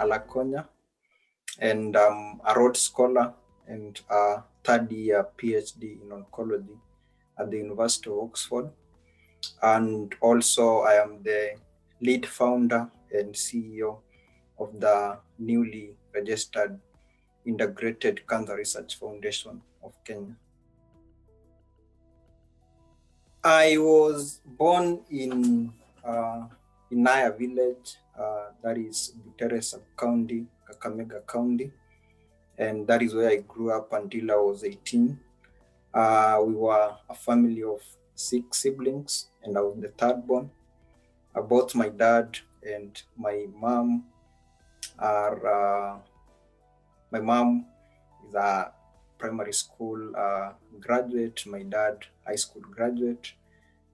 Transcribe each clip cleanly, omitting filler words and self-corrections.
Alakonya, and I'm a Rhodes scholar and a third-year PhD in oncology at the University of Oxford. And also I am the lead founder and CEO of the newly registered Integrated Cancer Research Foundation of Kenya. I was born in Naya village, that is Butere sub-county, Kakamega County, and that is where I grew up until I was 18. We were a family of 6 siblings, and I was the third born. Both my dad and my mom are, my mom is a primary school graduate, my dad high school graduate,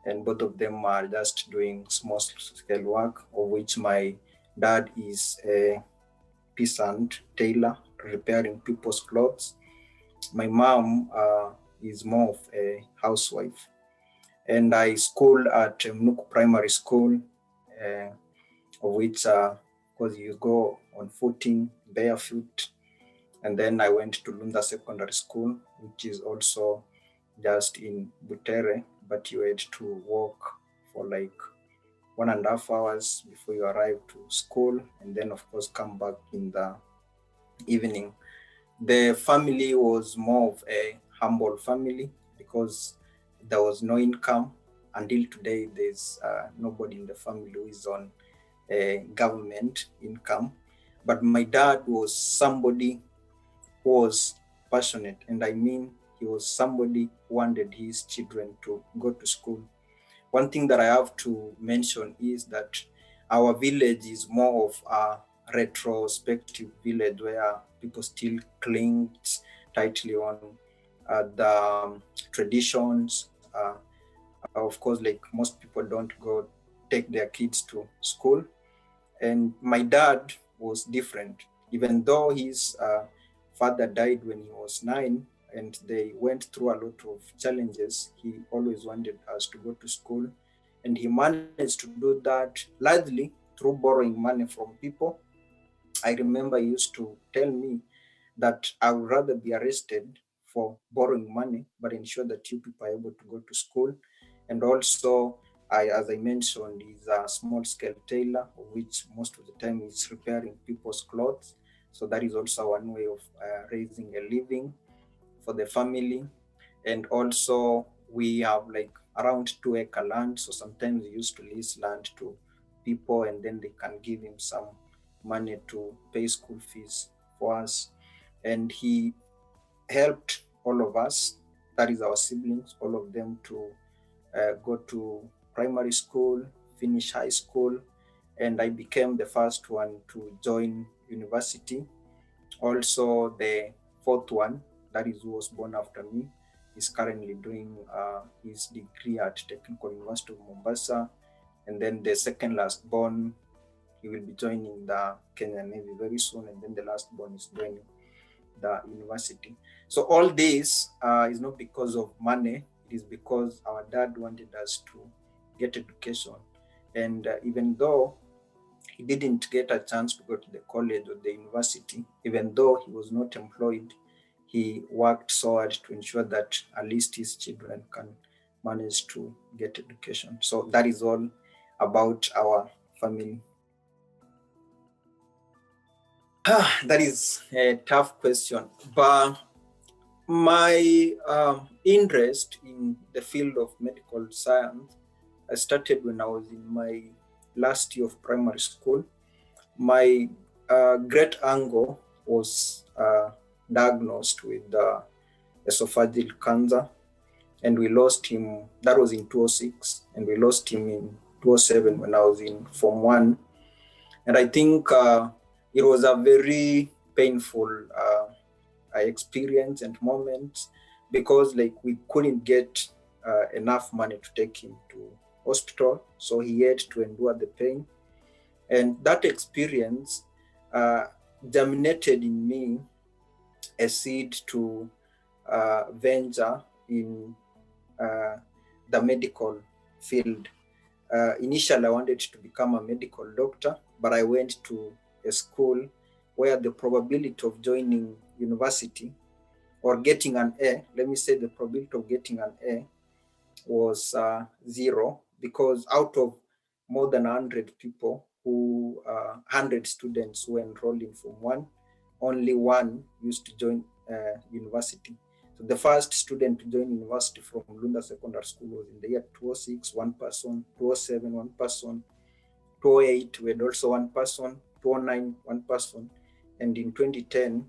and both of them are just doing small scale work, of which my dad is a peasant tailor, repairing people's clothes. My mom is more of a housewife. And I schooled at Mnuku Primary School, of which, because you go on footing, barefoot. And then I went to Lunda Secondary School, which is also just in Butere, but you had to walk for like 1.5 hours before you arrive to school, and then of course come back in the evening. The family was more of a humble family because there was no income. Until today, there's nobody in the family who is on a government income. But my dad was somebody who was passionate, and I mean he was somebody who wanted his children to go to school. One thing that I have to mention is that our village is more of a retrospective village where people still cling tightly on the traditions. Of course, like most people don't go take their kids to school. And my dad was different. Even though his father died when he was 9, and they went through a lot of challenges, he always wanted us to go to school. And he managed to do that largely through borrowing money from people. I remember he used to tell me that I would rather be arrested for borrowing money, but ensure that you people are able to go to school. And also, as I mentioned, he's a small-scale tailor, which most of the time is repairing people's clothes. So that is also one way of raising a living for the family. And also, we have like around 2-acre land. So sometimes we used to lease land to people, and then they can give him some money to pay school fees for us. And he helped all of us, that is our siblings, all of them to go to primary school, finish high school, and I became the first one to join university. Also, the fourth one, that is who was born after me, is currently doing his degree at Technical University of Mombasa. And then the second last born, he will be joining the Kenya Navy very soon. And then the last born is joining the university. So all this is not because of money. It is because our dad wanted us to get education. And even though he didn't get a chance to go to the college or the university, even though he was not employed, he worked so hard to ensure that at least his children can manage to get education. So that is all about our family. That is a tough question, but my interest in the field of medical science started when I was in my last year of primary school. My great uncle was diagnosed with esophageal cancer, and we lost him. That was in 2006, and we lost him in 2007 when I was in Form 1. And I think it was a very painful experience and moment, because like we couldn't get enough money to take him to hospital, so he had to endure the pain. And that experience germinated in me a seed to venture in the medical field. Initially, I wanted to become a medical doctor, but I went to a school where the probability of joining university or getting an A, let me say the probability of getting an A was 0, because out of more than 100 people who, 100 students who enrolled in Form 1, only one used to join university. So the first student to join university from Lunda Secondary School was in the year 2006, one person, 2007, one person, 2008, we had also one person, 2009, one person, and in 2010,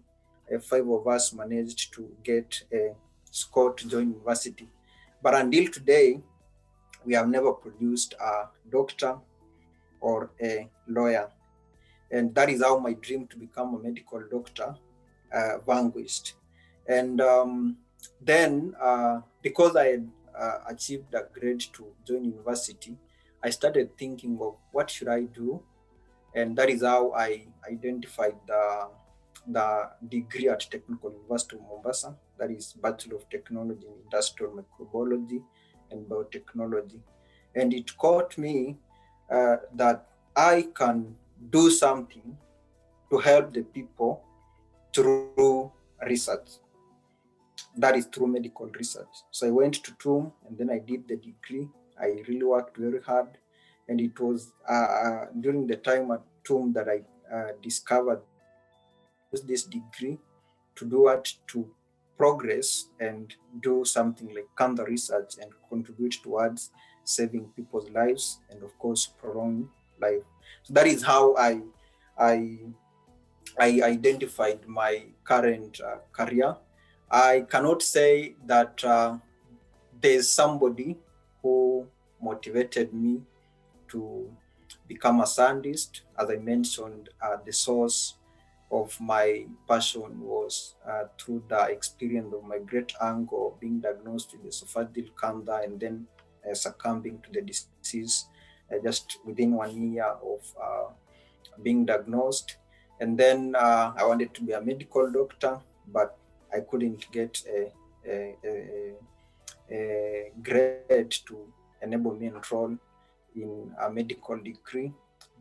5 of us managed to get a score to join university. But until today, we have never produced a doctor or a lawyer. And that is how my dream to become a medical doctor vanquished. And then, because I had achieved a grade to join university, I started thinking of what should I do, and that is how I identified the degree at Technical University of Mombasa, that is Bachelor of Technology in Industrial Microbiology and Biotechnology. And it caught me that I can do something to help the people through research. That is through medical research. So I went to TUM and then I did the degree. I really worked very hard. And it was during the time at TUM that I discovered this degree to do what, to progress and do something like cancer research and contribute towards saving people's lives and of course prolonging life. So that is how I identified my current career. I cannot say that there's somebody who motivated me to become a scientist. As I mentioned, the source of my passion was through the experience of my great uncle being diagnosed with esophageal cancer and then succumbing to the disease just within 1 year of being diagnosed. And then I wanted to be a medical doctor, but I couldn't get a grade to enable me enroll in a medical degree.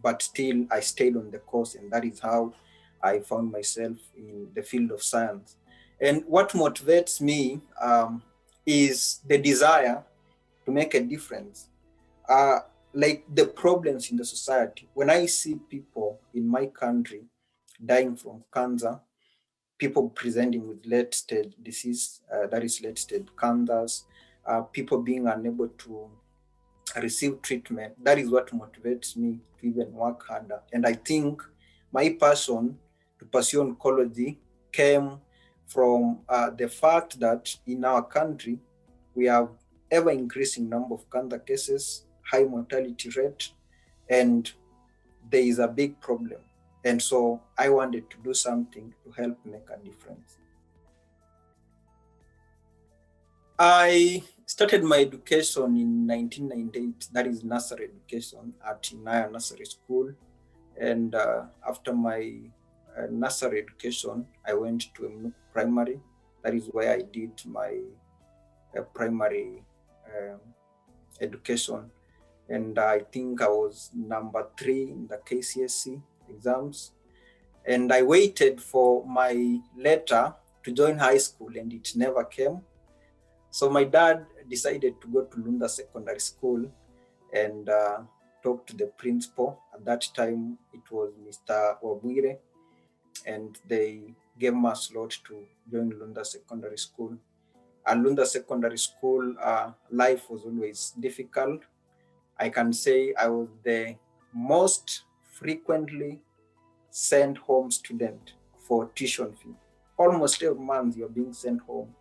But still, I stayed on the course, and that is how I found myself in the field of science. And what motivates me is the desire to make a difference. Like the problems in the society. When I see people in my country dying from cancer, people presenting with late stage disease, that is late stage cancers, people being unable to receive treatment, that is what motivates me to even work harder. And I think my passion to pursue oncology came from the fact that in our country, we have ever increasing number of cancer cases, high mortality rate, and there is a big problem. And so I wanted to do something to help make a difference. I started my education in 1998, that is nursery education at Inaya Nursery School. And after my nursery education, I went to primary. That is where I did my primary education. And I think I was number 3 in the KCSE exams. And I waited for my letter to join high school, and it never came. So my dad decided to go to Lunda Secondary School and talk to the principal. At that time, it was Mr. Wabwire, and they gave me a slot to join Lunda Secondary School. At Lunda Secondary School, life was always difficult. I can say I was the most frequently sent home student for tuition fee. Almost every month you're being sent home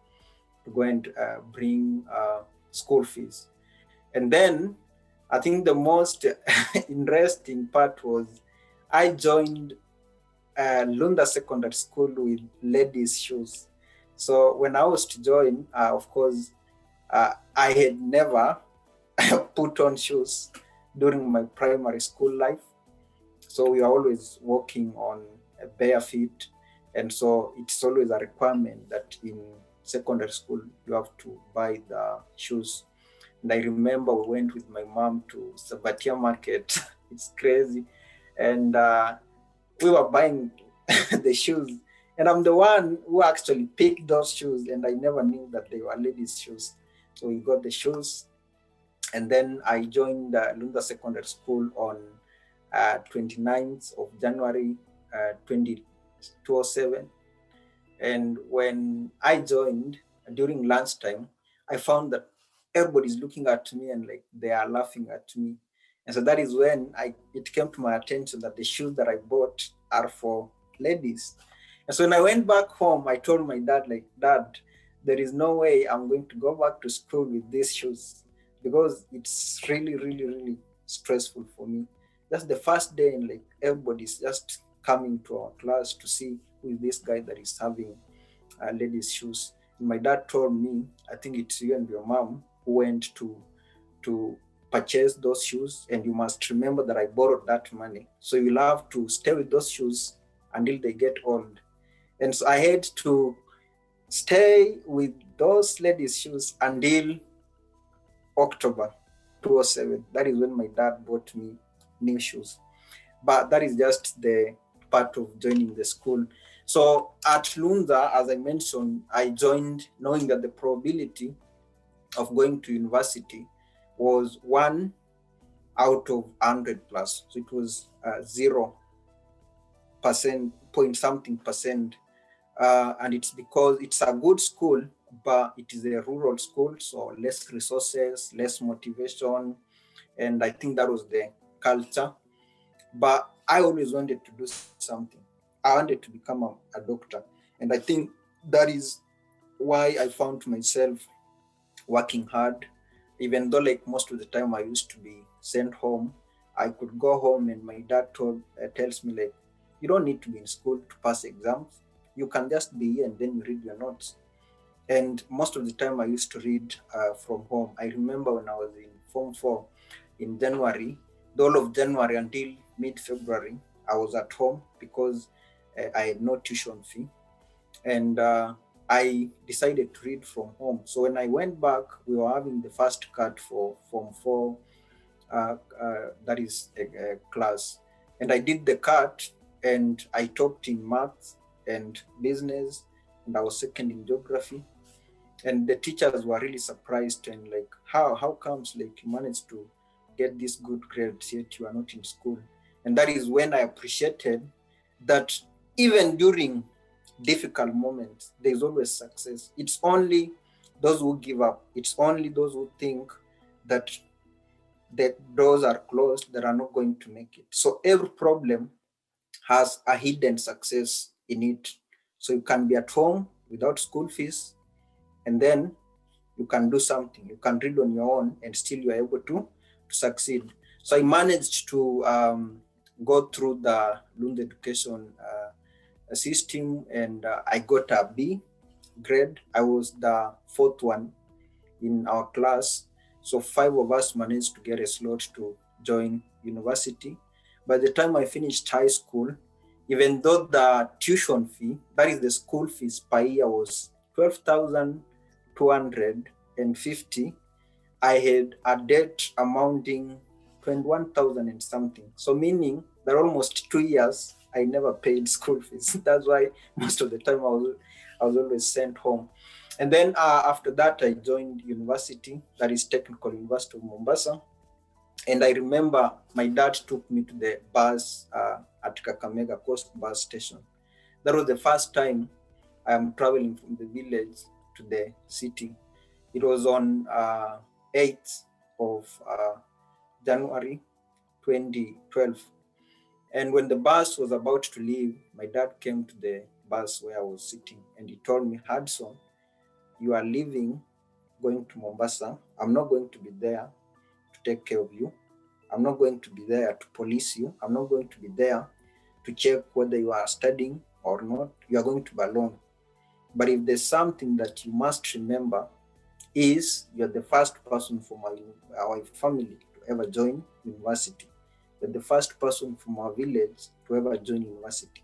to go and bring school fees. And then I think the most interesting part was I joined Lunda Secondary School with ladies' shoes. So when I was to join, of course, I had never put on shoes during my primary school life. So we are always walking on bare feet. And so it's always a requirement that in secondary school, you have to buy the shoes. And I remember we went with my mom to Sabatia Market. It's crazy. And we were buying the shoes. And I'm the one who actually picked those shoes, and I never knew that they were ladies' shoes. So we got the shoes, and then I joined Lunda Secondary School on 29th of January 2007. And when I joined during lunchtime, I found that everybody's looking at me and like they are laughing at me. And so that is when it came to my attention that the shoes that I bought are for ladies. And so when I went back home, I told my dad, like, Dad, there is no way I'm going to go back to school with these shoes because it's really, really, really stressful for me. That's the first day, and like everybody's just coming to our class to see who is this guy that is having ladies' shoes. And my dad told me, I think it's you and your mom who went to purchase those shoes, and you must remember that I borrowed that money. So you'll have to stay with those shoes until they get old. And so I had to stay with those ladies' shoes until October 2007. That is when my dad bought me new shoes. But that is just the part of joining the school. So at Lunza, as I mentioned, I joined knowing that the probability of going to university was 1 out of 100 plus. So it was 0%, point something percent. And it's because it's a good school, but it is a rural school, so less resources, less motivation. And I think that was the culture. But I always wanted to do something. I wanted to become a doctor. And I think that is why I found myself working hard. Even though like most of the time I used to be sent home, I could go home and my dad tells me like, you don't need to be in school to pass exams. You can just be here and then you read your notes. And most of the time I used to read from home. I remember when I was in Form 4 in January, the whole of January until mid-February, I was at home because I had no tuition fee. And I decided to read from home. So when I went back, we were having the first cut for Form 4, that is a class. And I did the cut and I topped in maths and business, and I was second in geography. And the teachers were really surprised and like, how comes like you managed to get this good grades yet you are not in school? And that is when I appreciated that even during difficult moments, there's always success. It's only those who give up. It's only those who think that the doors are closed that are not going to make it. So every problem has a hidden success in it. So you can be at home without school fees, and then you can do something. You can read on your own and still you're able to succeed. So I managed to go through the Lund education system, and I got a B grade. I was the fourth one in our class. So 5 of us managed to get a slot to join university. By the time I finished high school, even though the tuition fee, that is the school fees per year, was 12,250, I had a debt amounting 21,000 and something. So meaning that almost 2 years I never paid school fees. That's why most of the time I was always sent home. And then after that, I joined university, that is Technical University of Mombasa. And I remember my dad took me to the bus at Kakamega Coast bus station. That was the first time I am traveling from the village to the city. It was on 8th of January 2012. And when the bus was about to leave, my dad came to the bus where I was sitting and he told me, Hudson, you are leaving, going to Mombasa. I'm not going to be there to take care of you. I'm not going to be there to police you. I'm not going to be there to check whether you are studying or not. You are going to be alone. But if there's something that you must remember is you're the first person from our family to ever join university. You're the first person from our village to ever join university.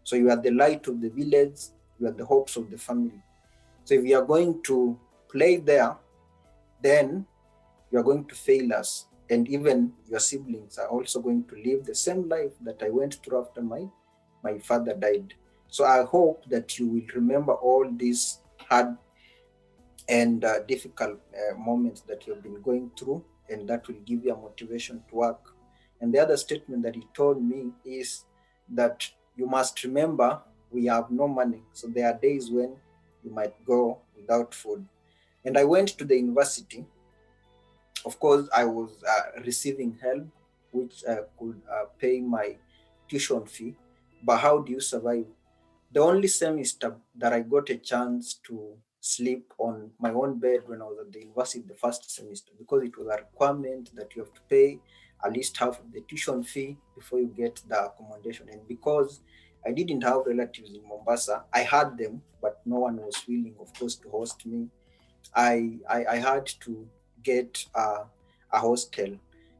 So you are the light of the village. You are the hopes of the family. So if you are going to play there, then you are going to fail us. And even your siblings are also going to live the same life that I went through after my my father died. So I hope that you will remember all these hard and difficult moments that you've been going through, and that will give you a motivation to work. And the other statement that he told me is that you must remember we have no money. So there are days when you might go without food. And I went to the university. Of course, I was receiving help, which could pay my tuition fee. But how do you survive? The only semester that I got a chance to sleep on my own bed when I was at the university the first semester, because it was a requirement that you have to pay at least half of the tuition fee before you get the accommodation. And because I didn't have relatives in Mombasa, I had them, but no one was willing, of course, to host me. I had to get a hostel.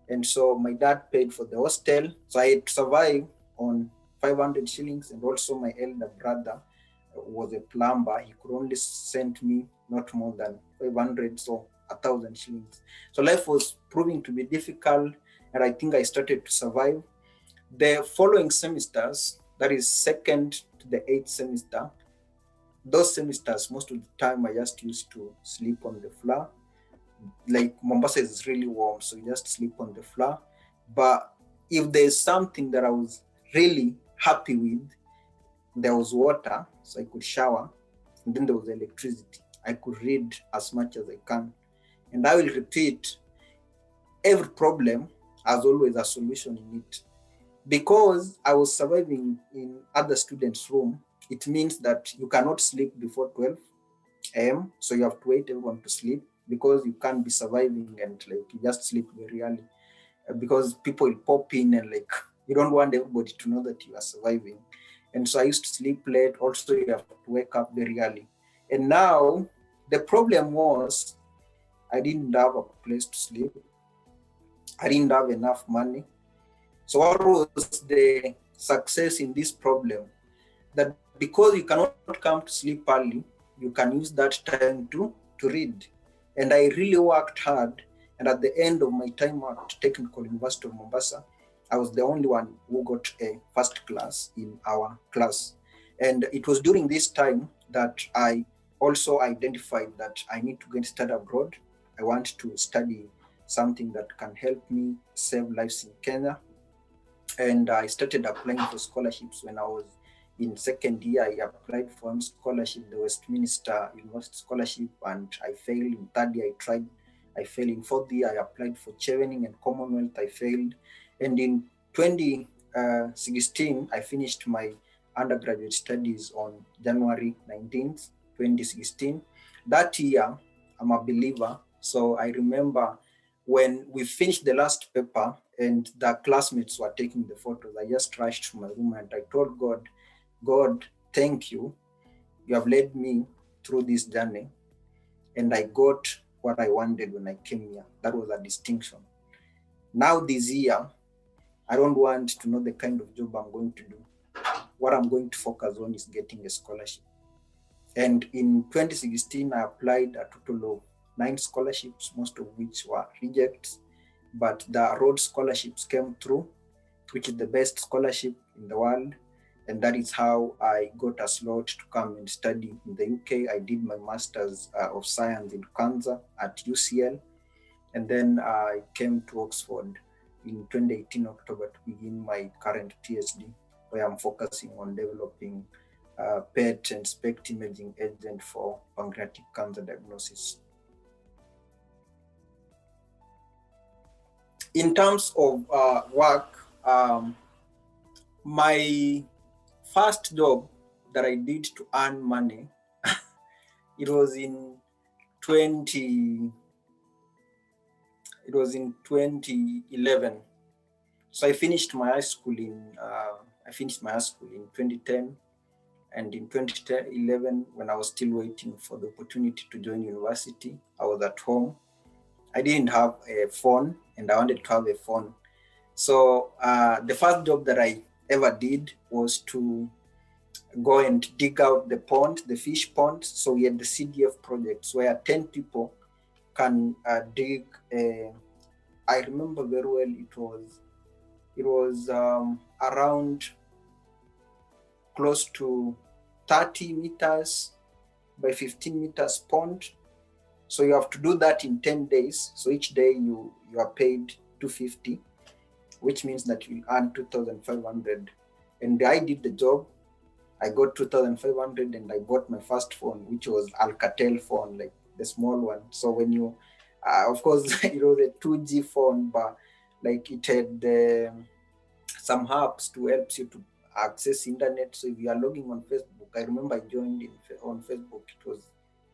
And so my dad paid for the hostel. So I had to survive on 500 shillings. And also my elder brother was a plumber. He could only send me not more than 500, so 1,000 shillings. So life was proving to be difficult. And I think I started to survive. The following semesters, that is second to the eighth semester, those semesters, most of the time I just used to sleep on the floor. Like Mombasa is really warm, so you just sleep on the floor. But if there's something that I was really happy with, there was water, so I could shower, and then there was electricity. I could read as much as I can. And I will repeat, every problem has always a solution in it. Because I was surviving in other students' room, it means that you cannot sleep before 12 a.m. So you have to wait everyone to sleep, because you can't be surviving and like you just sleep very early, because people will pop in and like you don't want everybody to know that you are surviving. And so I used to sleep late. Also, you have to wake up very early. And now the problem was I didn't have a place to sleep. I didn't have enough money. So what was the success in this problem? That because you cannot come to sleep early, you can use that time to read. And I really worked hard. And at the end of my time at Technical University of Mombasa, I was the only one who got a first class in our class. And it was during this time that I also identified that I need to go and study abroad. I want to study something that can help me save lives in Kenya. And I started applying for scholarships when I was in second year. I applied for one scholarship, the Westminster University Scholarship, and I failed. In third year, I failed. In fourth year, I applied for Chevening and Commonwealth. I failed. And in 2016, I finished my undergraduate studies on January 19th, 2016. That year, I'm a believer. So I remember when we finished the last paper and the classmates were taking the photos, I just rushed to my room and I told God, God, thank you. You have led me through this journey. And I got what I wanted when I came here. That was a distinction. Now this year, I don't want to know the kind of job I'm going to do. What I'm going to focus on is getting a scholarship. And in 2016, I applied a total of 9 scholarships, most of which were rejects. But the Rhodes scholarships came through, which is the best scholarship in the world. And that is how I got a slot to come and study in the UK. I did my Masters of Science in Cancer at UCL. And then I came to Oxford in 2018 October to begin my current PhD, where I'm focusing on developing PET and SPECT imaging agent for pancreatic cancer diagnosis. In terms of work, my first job that I did to earn money, it was in 2011. So I finished my high school in 2010, and in 2011, when I was still waiting for the opportunity to join university, I was at home. I didn't have a phone, and I wanted to have a phone. So the first job that I ever did was to go and dig out the pond, the fish pond. So we had the CDF projects where 10 people can dig. I remember very well. It was around close to 30 meters by 15 meters pond. So you have to do that in 10 days. So each day you are paid 250, which means that you earn 2,500. And I did the job. I got 2,500 and I bought my first phone, which was Alcatel phone, like the small one. So when you, of course, it was a 2G phone, but like it had some apps to help you to access internet. So if you are logging on Facebook, I remember I joined on Facebook. It was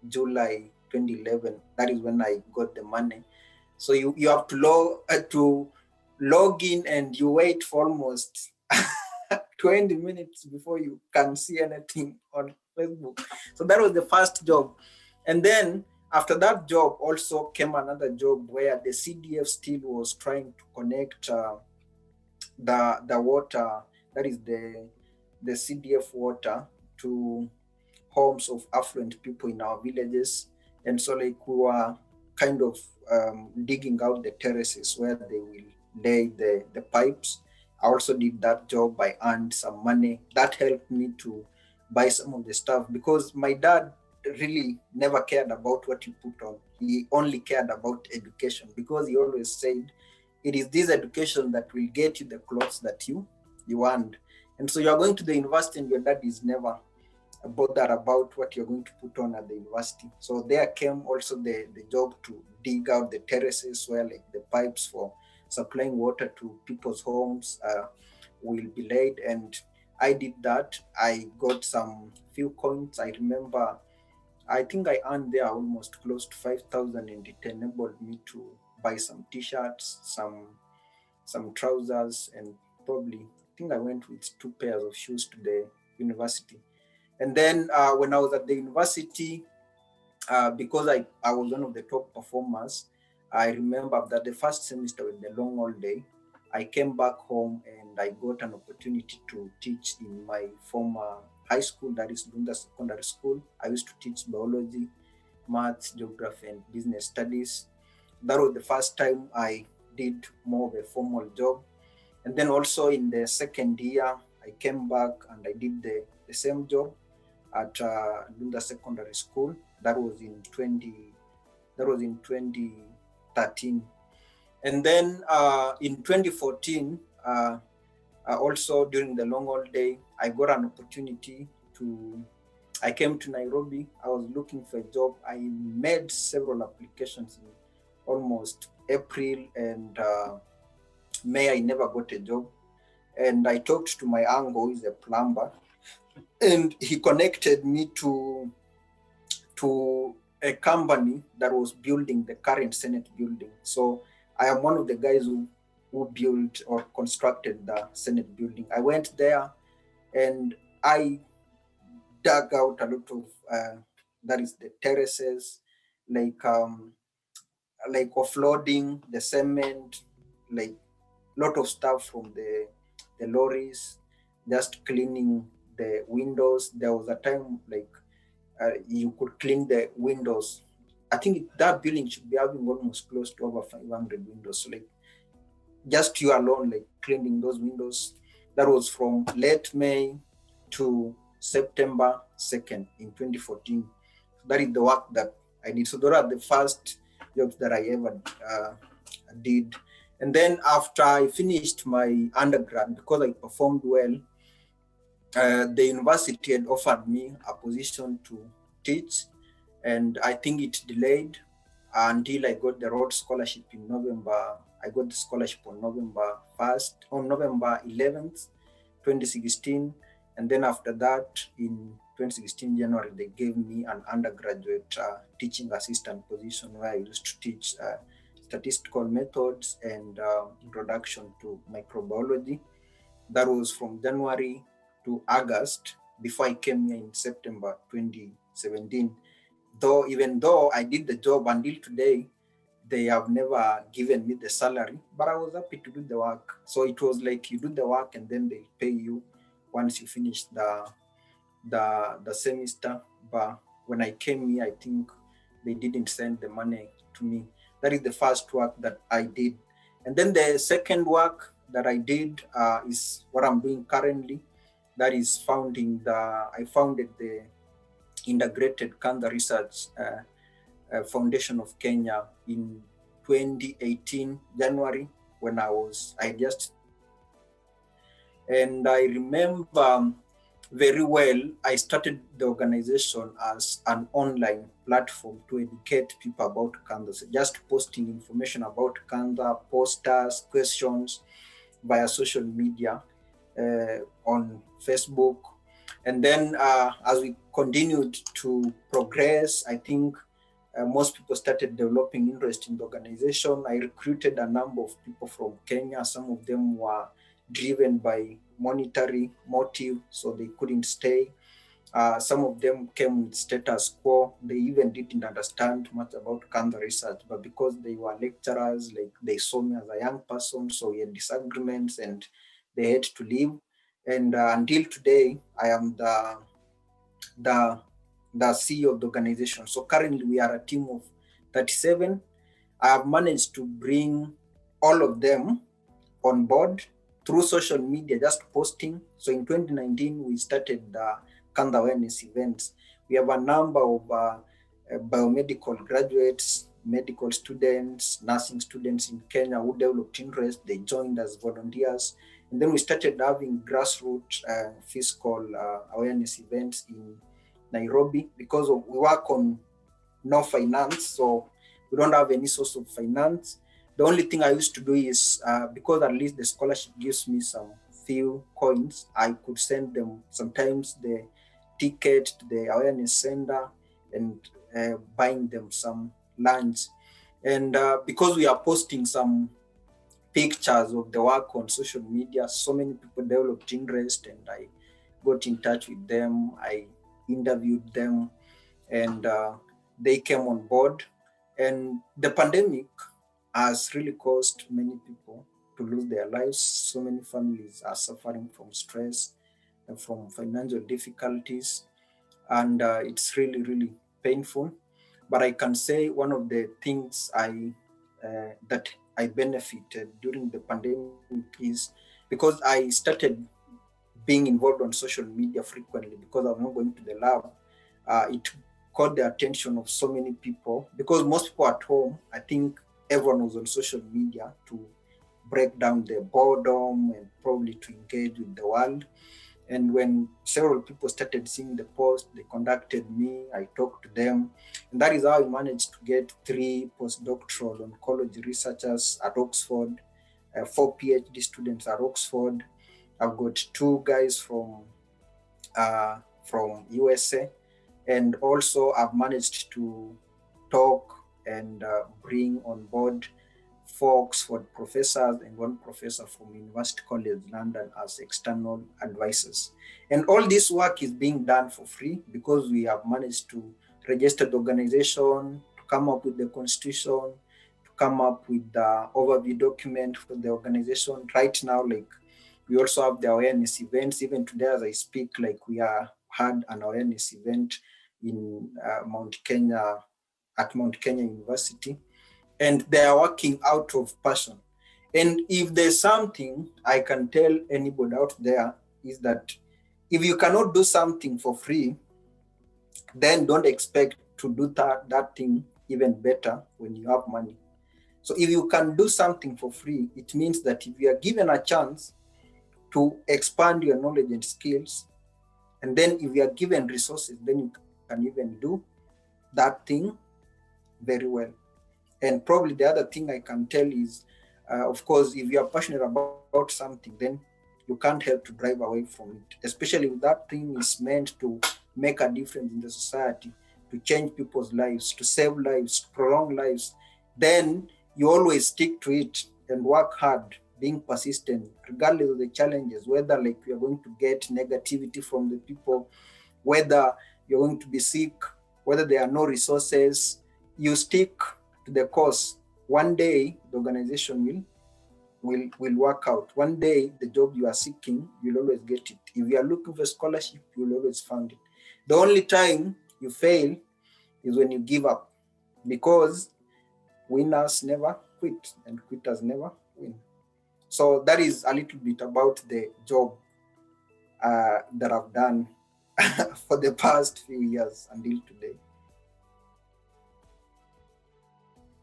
July 2011. That is when I got the money. So you have to log in and you wait for almost 20 minutes before you can see anything on Facebook. So that was the first job. And then after that job also came another job where the CDF still was trying to connect the water, that is the CDF water, to homes of affluent people in our villages. And so like we were kind of digging out the terraces where they will lay the pipes. I also did that job. I earned some money. That helped me to buy some of the stuff, because my dad really never cared about what you put on. He only cared about education, because he always said, it is this education that will get you the clothes that you want. And so you're going to the university and your dad is never bother about what you're going to put on at the university. So there came also the job to dig out the terraces where like the pipes for supplying water to people's homes will be laid. And I did that. I got some few coins. I remember, I think I earned there almost close to 5,000, and it enabled me to buy some t-shirts, some trousers, and probably, I think I went with 2 pairs of shoes to the university. And then when I was at the university, because I was one of the top performers, I remember that the first semester with the long holiday, I came back home and I got an opportunity to teach in my former high school, that is Dunda Secondary School. I used to teach biology, maths, geography, and business studies. That was the first time I did more of a formal job. And then also in the second year, I came back and I did the same job at Dunda Secondary School. That was in 2013. And then in 2014, also during the long holiday, I got an opportunity I came to Nairobi. I was looking for a job. I made several applications in almost April and May. I never got a job. And I talked to my uncle, who is a plumber, and he connected me to a company that was building the current Senate building. So I am one of the guys who built or constructed the Senate building. I went there and I dug out a lot of that is the terraces, like offloading the cement, like lot of stuff from the lorries, just cleaning the windows. There was a time like you could clean the windows. I think that building should be having almost close to over 500 windows. So like just you alone, like cleaning those windows. That was from late May to September 2nd in 2014. That is the work that I did. So those are the first jobs that I ever did. And then after I finished my undergrad, because I performed well, the university had offered me a position to teach, and I think it delayed until I got the Rhodes scholarship in November. I got the scholarship on November 11th, 2016. And then after that, in 2016 January, they gave me an undergraduate teaching assistant position where I used to teach statistical methods and introduction to microbiology. That was from January to August before I came here in September 2017. Even though I did the job until today, they have never given me the salary, but I was happy to do the work. So it was like you do the work and then they pay you once you finish the semester. But when I came here, I think they didn't send the money to me. That is the first work that I did. And then the second work that I did is what I'm doing currently. that is I founded the Integrated Cancer Research Foundation of Kenya in 2018 January, when I just and I remember very well, I started the organization as an online platform to educate people about cancer, just posting information about cancer, posters, questions via social media on Facebook. And then as we continued to progress, I think most people started developing interest in the organization. I recruited a number of people from Kenya. Some of them were driven by monetary motive, so they couldn't stay. Some of them came with status quo. They even didn't understand much about cancer research, but because they were lecturers, like they saw me as a young person, so we had disagreements and they had to leave. And until today, I am the CEO of the organization. So currently we are a team of 37. I have managed to bring all of them on board through social media, just posting. So in 2019, we started cancer awareness events. We have a number of biomedical graduates, medical students, nursing students in Kenya who developed interest. They joined as volunteers. And then we started having grassroots physical awareness events in Nairobi, because we work on no finance, so we don't have any source of finance. The only thing I used to do is, because at least the scholarship gives me some few coins, I could send them sometimes the ticket to the awareness center and buying them some lunch. And because we are posting some pictures of the work on social media, so many people developed interest, and I got in touch with them. I interviewed them, and they came on board. And the pandemic has really caused many people to lose their lives. So many families are suffering from stress and from financial difficulties, and it's really, really painful. But I can say one of the things that I benefited during the pandemic is because I started being involved on social media frequently, because I'm not going to the lab. It caught the attention of so many people, because most people at home, I think everyone was on social media to break down their boredom and probably to engage with the world. And when several people started seeing the post, they contacted me, I talked to them. And that is how I managed to get 3 postdoctoral oncology researchers at Oxford, 4 PhD students at Oxford. I've got 2 guys from USA, and also I've managed to talk and bring on board 4 Oxford professors and 1 professor from University College London as external advisors. And all this work is being done for free, because we have managed to register the organization, to come up with the constitution, to come up with the overview document for the organization. Right now, like, we also have the awareness events. Even today, as I speak, like, had an awareness event in Mount Kenya, at Mount Kenya University, and they are working out of passion. And if there's something I can tell anybody out there, is that if you cannot do something for free, then don't expect to do that thing even better when you have money. So if you can do something for free, it means that if you are given a chance to expand your knowledge and skills, and then if you are given resources, then you can even do that thing very well. And probably the other thing I can tell is, of course, if you are passionate about something, then you can't help to drive away from it, especially if that thing is meant to make a difference in the society, to change people's lives, to save lives, to prolong lives. Then you always stick to it and work hard, being persistent, regardless of the challenges, whether like you're going to get negativity from the people, whether you're going to be sick, whether there are no resources, you stick to the course. One day the organization will work out. One day the job you are seeking, you'll always get it. If you are looking for scholarship, you'll always find it. The only time you fail is when you give up, because winners never quit and quitters never win. So that is a little bit about the job. that I've done for the past few years until today.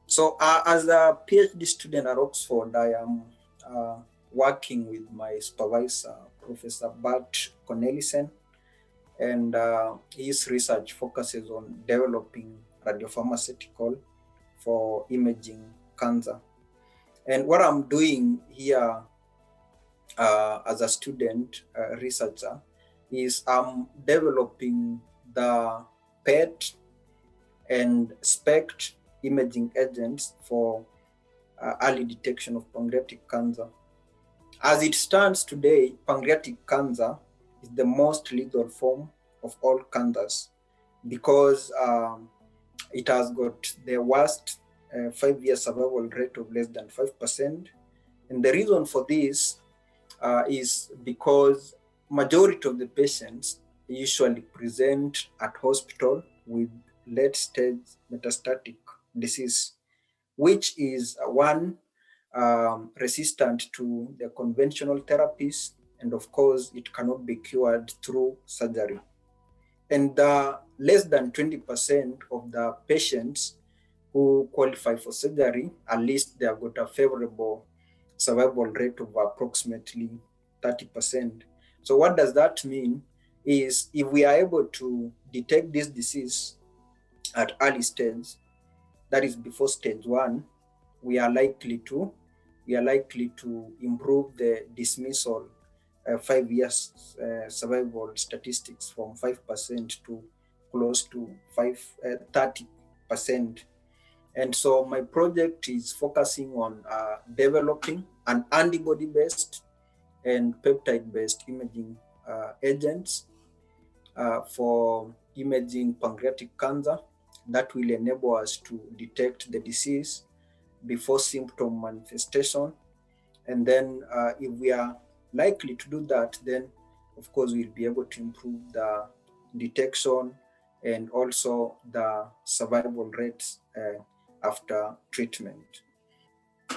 So as a PhD student at Oxford, I am working with my supervisor, Professor Bart Cornelissen, and his research focuses on developing radiopharmaceutical for imaging cancer. And what I'm doing here as a student researcher is I'm developing the PET and SPECT imaging agents for early detection of pancreatic cancer. As it stands today, pancreatic cancer is the most lethal form of all cancers because it has got the worst 5-year survival rate of less than 5%. And the reason for this is because majority of the patients usually present at hospital with late stage metastatic disease, which is one resistant to the conventional therapies, and of course it cannot be cured through surgery. And less than 20% of the patients who qualify for surgery, at least they have got a favorable survival rate of approximately 30%. So what does that mean is if we are able to detect this disease at early stage, that is before stage 1, we are likely to improve the dismissal 5 years survival statistics from 5% to close to 30%. And so my project is focusing on developing an antibody-based and peptide-based imaging agents for imaging pancreatic cancer that will enable us to detect the disease before symptom manifestation. And then if we are likely to do that, then of course we'll be able to improve the detection and also the survival rates after treatment.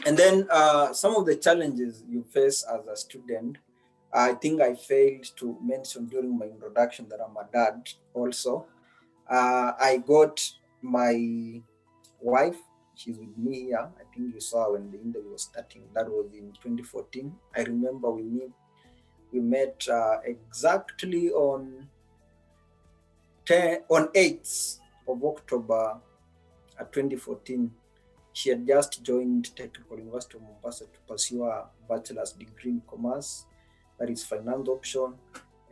And then some of the challenges you face as a student, I think I failed to mention during my introduction that I'm a dad also. I got my wife, she's with me here. I think you saw when the interview was starting. That was in 2014. I remember we met exactly on 8th of October 2014. She had just joined Technical University of Mombasa to pursue a bachelor's degree in commerce, that is finance option,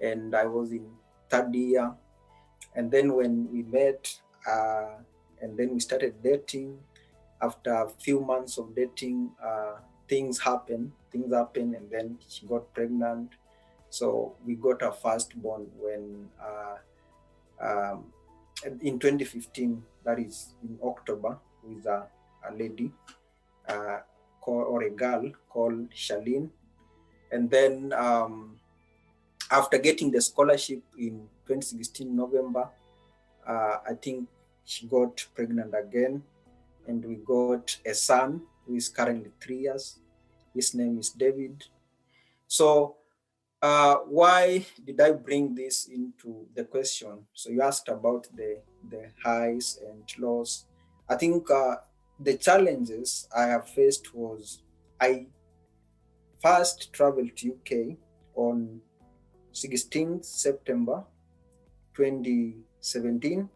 and I was in 3rd year. And then when we met, and then we started dating. After a few months of dating, things happened, and then she got pregnant. So we got our firstborn when in 2015, that is in October, with a lady or a girl called Charlene. And then after getting the scholarship in 2016 November, I think she got pregnant again, and we got a son who is currently 3 years. His name is David. So why did I bring this into the question? So you asked about the highs and lows. I think the challenges I have faced was I first traveled to UK on 16th September 2017.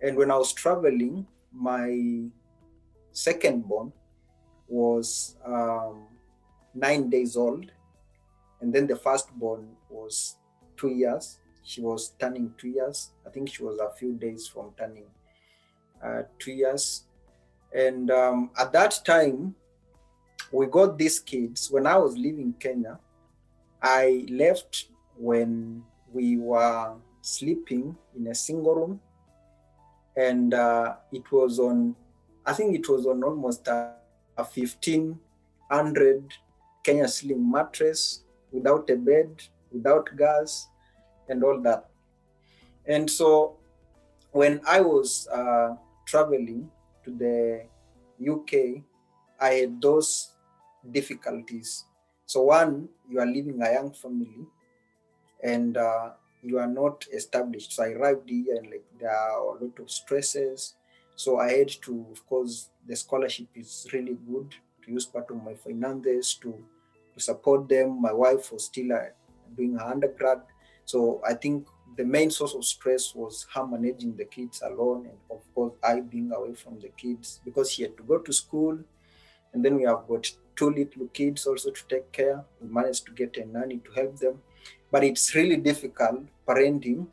And when I was traveling, my second born was 9 days old. And then the firstborn was 2 years. She was turning 2 years. I think she was a few days from turning 2 years. And at that time, we got these kids. When I was leaving Kenya, I left when we were sleeping in a single room. And it was on, I think it was on almost a 1,500 Kenya shilling mattress, without a bed, without gas, and all that. And so when I was traveling to the UK, I had those difficulties. So one, you are leaving a young family and you are not established. So I arrived here and like there are a lot of stresses. So I had to, of course, the scholarship is really good to use part of my finances to support them. My wife was still doing her undergrad. So I think the main source of stress was her managing the kids alone, and of course I being away from the kids because she had to go to school, and then we have got two little kids also to take care. We managed to get a nanny to help them, but it's really difficult parenting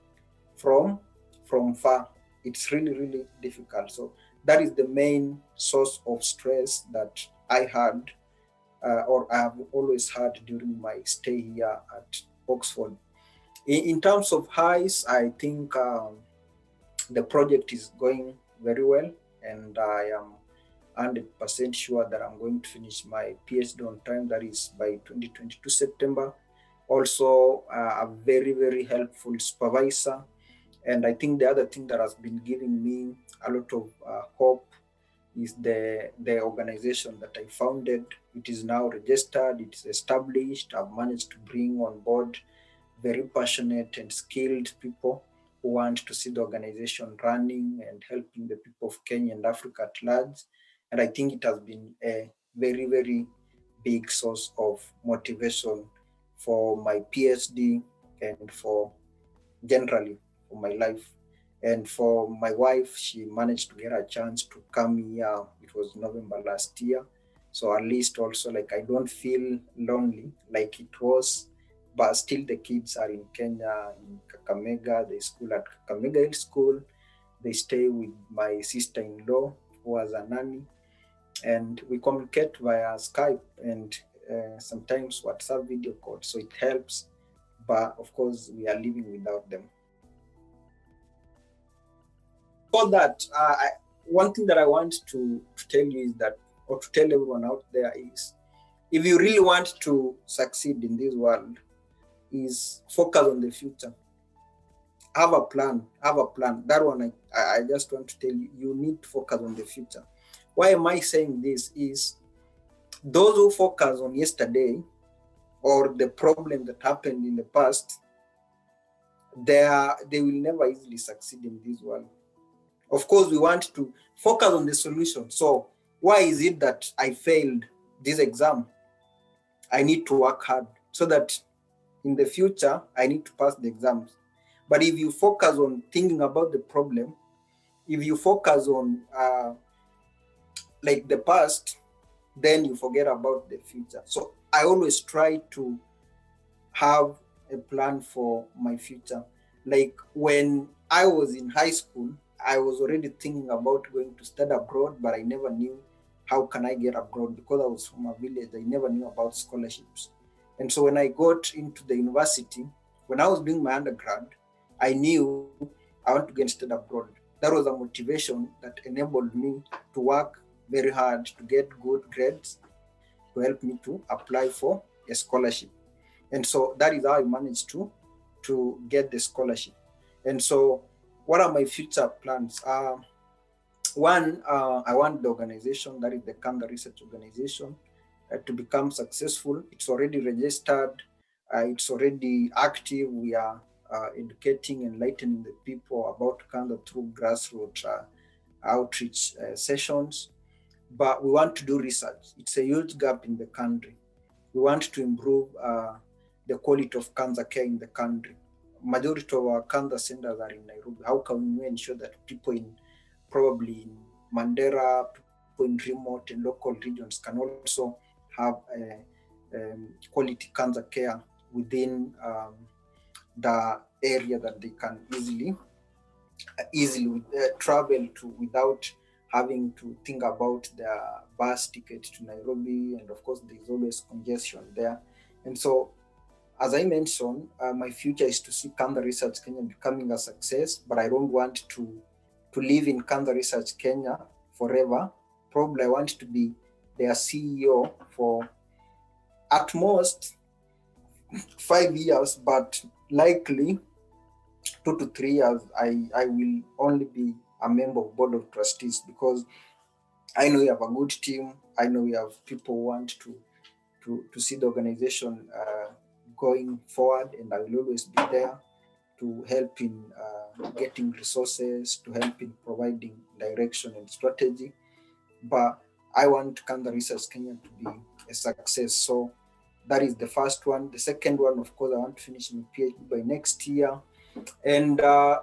from far. It's really difficult. So that is the main source of stress that I had, or I have always had during my stay here at Oxford. In terms of highs, I think the project is going very well, and I am 100% sure that I'm going to finish my PhD on time, that is by 2022 September. Also, a very helpful supervisor. And I think the other thing that has been giving me a lot of hope is the organization that I founded. It is now registered, it's established. I've managed to bring on board very passionate and skilled people who want to see the organization running and helping the people of Kenya and Africa at large. And I think it has been a very big source of motivation for my PhD and for generally for my life. And for my wife, she managed to get a chance to come here. It was November last year. So at least also like I don't feel lonely like it was, but still the kids are in Kenya, in Kakamega. They school at Kakamega Hill School. They stay with my sister-in-law who has a nanny, and we communicate via Skype and sometimes WhatsApp video call. So it helps, but of course we are living without them. For that, one thing that I want to tell you is that, or to tell everyone out there is, if you really want to succeed in this world, is focus on the future. Have a plan. Have a plan. That one, I just want to tell you, you need to focus on the future. Why am I saying this? Is those who focus on yesterday or the problem that happened in the past, they will never easily succeed in this world. Of course, we want to focus on the solution. So why is it that I failed this exam? I need to work hard so that in the future, I need to pass the exams. But if you focus on thinking about the problem, if you focus on like the past, then you forget about the future. So I always try to have a plan for my future. Like when I was in high school, I was already thinking about going to study abroad, but I never knew how can I get abroad because I was from a village. I never knew about scholarships. And so when I got into the university, when I was doing my undergrad, I knew I want to get study abroad. That was a motivation that enabled me to work very hard to get good grades to help me to apply for a scholarship. And so that is how I managed to get the scholarship. And so what are my future plans? One, I want the organization, that is the Cancer Research Organization, to become successful. It's already registered. It's already active. We are educating, enlightening the people about cancer through grassroots outreach sessions. But we want to do research. It's a huge gap in the country. We want to improve the quality of cancer care in the country. Majority of our cancer centers are in Nairobi. How can we ensure that people in probably in Mandera, people in remote and local regions can also have quality cancer care within the area that they can easily travel to without having to think about the bus ticket to Nairobi, and of course there's always congestion there. And so, as I mentioned, my future is to see Cancer Research Kenya becoming a success, but I don't want to live in Cancer Research Kenya forever. Probably I want to be their CEO for at most 5 years, but likely 2 to 3 years, I will only be a member of board of trustees because I know we have a good team. I know we have people who want to see the organization going forward, and I will always be there to help in getting resources, to help in providing direction and strategy. But I want Cancer Research Kenya to be a success. So that is the first one. The second one, of course, I want to finish my PhD by next year. And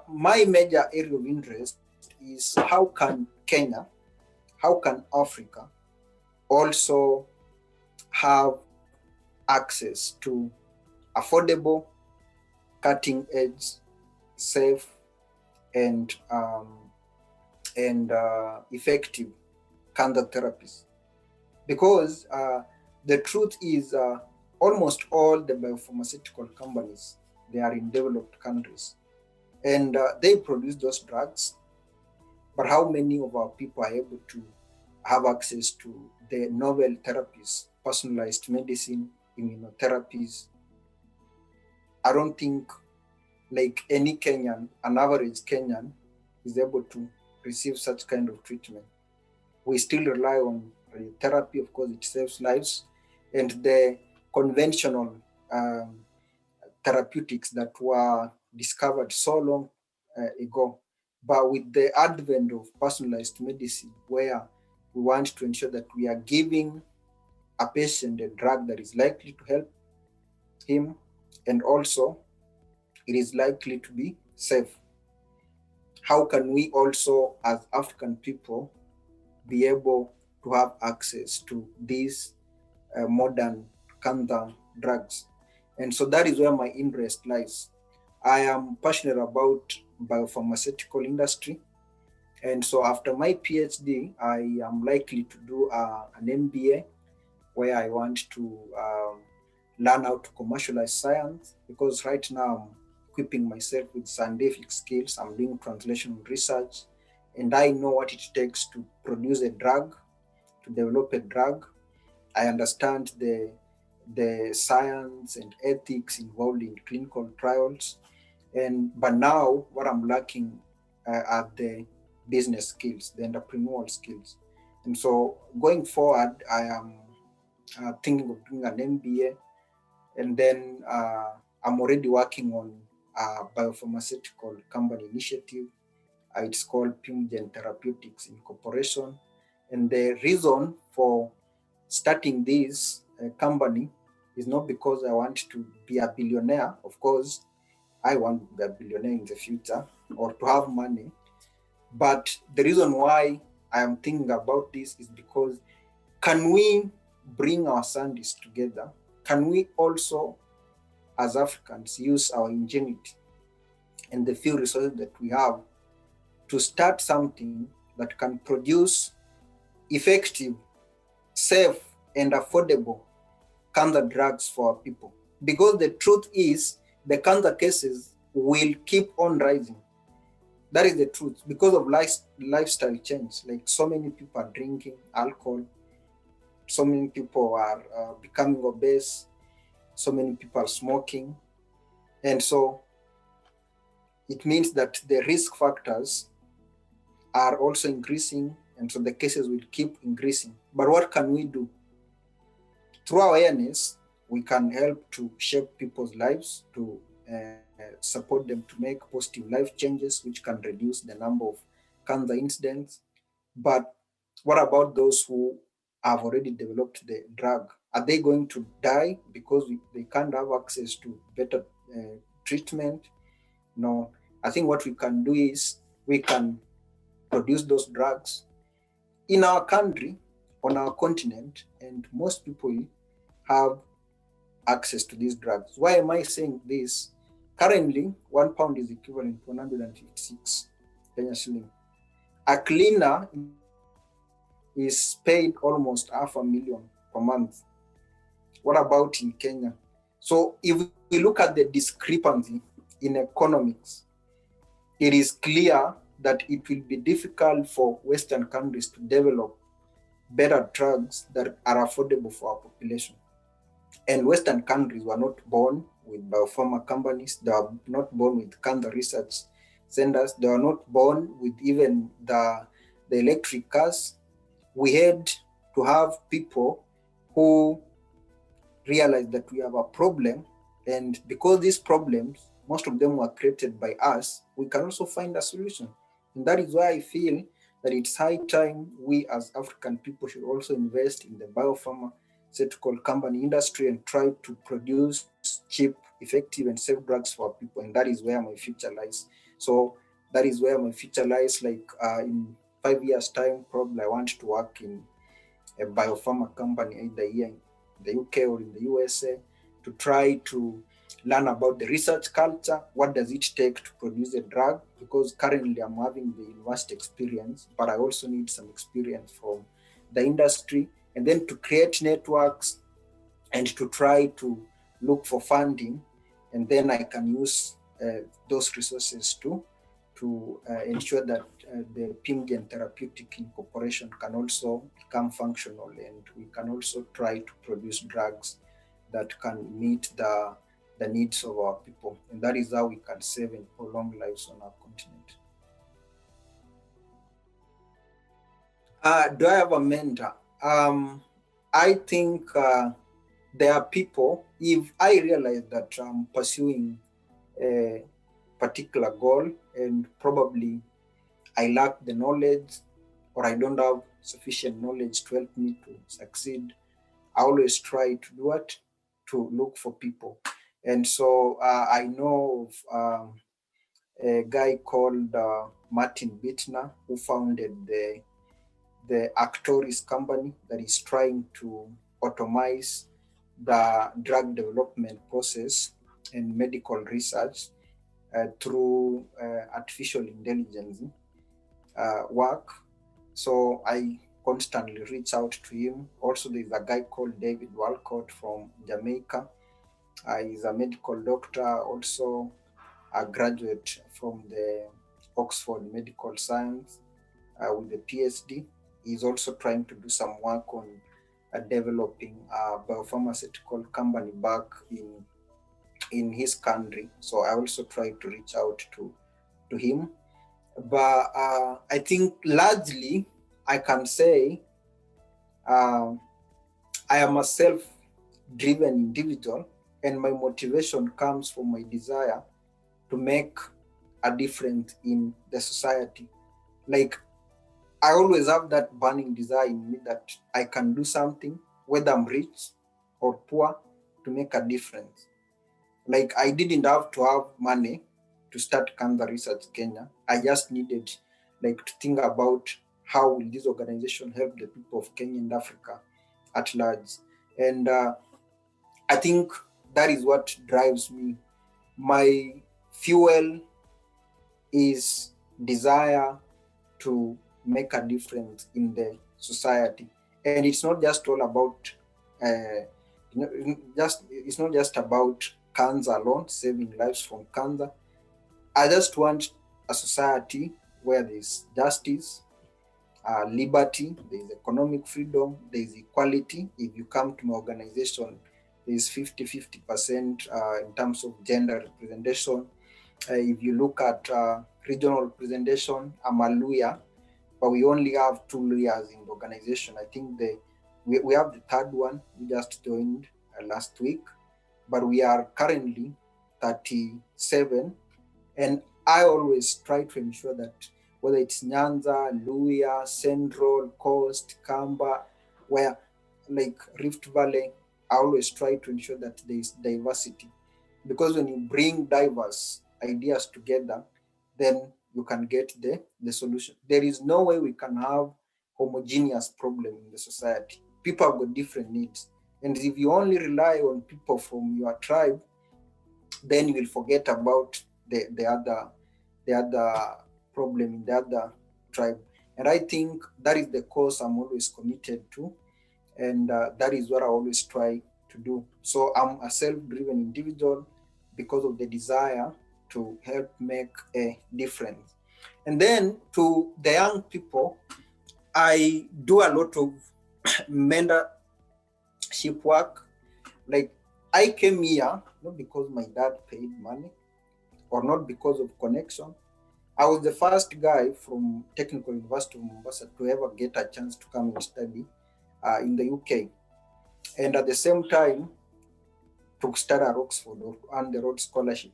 my major area of interest is how can Kenya, how can Africa also have access to affordable, cutting edge, safe, and effective cancer therapies. Because the truth is, almost all the biopharmaceutical companies, they are in developed countries, and they produce those drugs. But how many of our people are able to have access to the novel therapies, personalized medicine, immunotherapies? I don't think like any Kenyan, an average Kenyan, is able to receive such kind of treatment. We still rely on radiotherapy, of course, it saves lives, and the conventional therapeutics that were discovered so long ago. But with the advent of personalized medicine, where we want to ensure that we are giving a patient a drug that is likely to help him, and also it is likely to be safe. How can we also, as African people, be able to have access to these modern cancer drugs? And so that is where my interest lies. I am passionate about biopharmaceutical industry. And so after my PhD, I am likely to do an MBA, where I want to learn how to commercialize science, because right now I'm equipping myself with scientific skills. I'm doing translational research, and I know what it takes to produce a drug, to develop a drug. I understand the science and ethics involved in clinical trials. But now what I'm lacking are the business skills, the entrepreneurial skills. And so going forward, I am thinking of doing an MBA, and then I'm already working on a biopharmaceutical company initiative. It's called Pimgen Therapeutics Incorporation. And the reason for starting this company is not because I want to be a billionaire. Of course, I want to be a billionaire in the future, or to have money. But the reason why I am thinking about this is because, can we bring our scientists together? Can we also, as Africans, use our ingenuity and the few resources that we have to start something that can produce effective, safe, and affordable cancer drugs for our people? Because the truth is, the cancer cases will keep on rising. That is the truth, because of lifestyle change. Like, so many people are drinking alcohol, so many people are becoming obese, so many people are smoking. And so it means that the risk factors are also increasing, and so the cases will keep increasing. But what can we do? Through awareness, we can help to shape people's lives, to support them to make positive life changes, which can reduce the number of cancer incidents. But what about those who have already developed the drug? Are they going to die because they can't have access to better treatment? No. I think what we can do is we can produce those drugs in our country, on our continent, and most people have access to these drugs. Why am I saying this? Currently, 1 pound is equivalent to 156 Kenya shilling. A cleaner is paid almost $500,000 per month. What about in Kenya? So if we look at the discrepancy in economics, it is clear that it will be difficult for Western countries to develop better drugs that are affordable for our population. And Western countries were not born with biopharma companies. They were not born with cancer research centers. They were not born with even the electric cars. We had to have people who realized that we have a problem And because these problems, most of them were created by us, we can also find a solution. And that is why I feel that it's high time we as African people should also invest in the biopharmaceutical company industry and try to produce cheap, effective, and safe drugs for our people. And that is where my future lies. So that is where my future lies. Like in 5 years' time, probably I want to work in a biopharma company either here in the UK or in the USA to try to learn about the research culture. What does it take to produce a drug? Because currently I'm having the university experience, but I also need some experience from the industry, and then to create networks and to try to look for funding, and then I can use those resources to ensure that the Pingen Therapeutic Incorporation can also become functional, and we can also try to produce drugs that can meet the needs of our people. And that is how we can save and prolong lives on our continent. Do I have a mentor? I think there are people, if I realize that I'm pursuing a particular goal and probably I lack the knowledge or I don't have sufficient knowledge to help me to succeed, I always try to do it, to look for people. And so I know of a guy called Martin Bittner, who founded the Actoris company that is trying to automate the drug development process and medical research through artificial intelligence work. So I constantly reach out to him. Also, there's a guy called David Walcott from Jamaica. He's a medical doctor, also a graduate from the Oxford Medical Science with a PhD. He's also trying to do some work on developing a biopharmaceutical company back in his country. So I also try to reach out to him. But I think largely I can say I am a self-driven individual, and my motivation comes from my desire to make a difference in the society. Like, I always have that burning desire in me that I can do something, whether I'm rich or poor, to make a difference. Like, I didn't have to have money to start Cancer Research Kenya. I just needed to think about how will this organization help the people of Kenya and Africa at large. And I think that is what drives me. My fuel is desire to make a difference in the society. And it's not just all about, it's not just about cancer alone, saving lives from cancer. I just want a society where there's justice, liberty, there's economic freedom, there's equality. If you come to my organization, there's 50% in terms of gender representation. If you look at regional representation, I'm a lawyer, but we only have 2 lawyers in the organization. I think we have the third one, we just joined last week, but we are currently 37. And I always try to ensure that whether it's Nyanza, Luya, Central, Coast, Kamba, where like Rift Valley, I always try to ensure that there is diversity. Because when you bring diverse ideas together, then you can get the solution. There is no way we can have homogeneous problem in the society. People have got different needs. And if you only rely on people from your tribe, then you will forget about the other problem in the other tribe. And I think that is the cause I'm always committed to. And that is what I always try to do. So I'm a self-driven individual because of the desire to help make a difference. And then to the young people, I do a lot of mentorship work. Like, I came here not because my dad paid money or not because of connection. I was the first guy from Technical University of Mombasa to ever get a chance to come and study in the UK. And at the same time, to study at Oxford or earn the Rhodes Scholarship.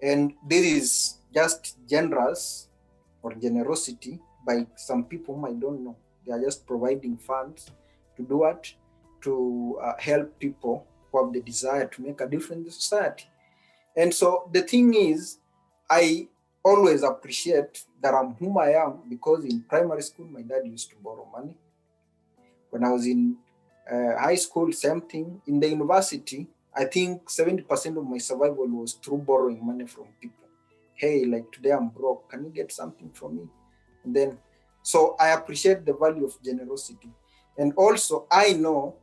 And this is just generous or generosity by some people whom I don't know. They are just providing funds to do what? To help people who have the desire to make a difference in the society. And so the thing is, I always appreciate that I'm whom I am because in primary school, my dad used to borrow money. When I was in high school, same thing. In the university, I think 70% of my survival was through borrowing money from people. Hey, like today I'm broke. Can you get something from me? And then, so I appreciate the value of generosity. And also, I know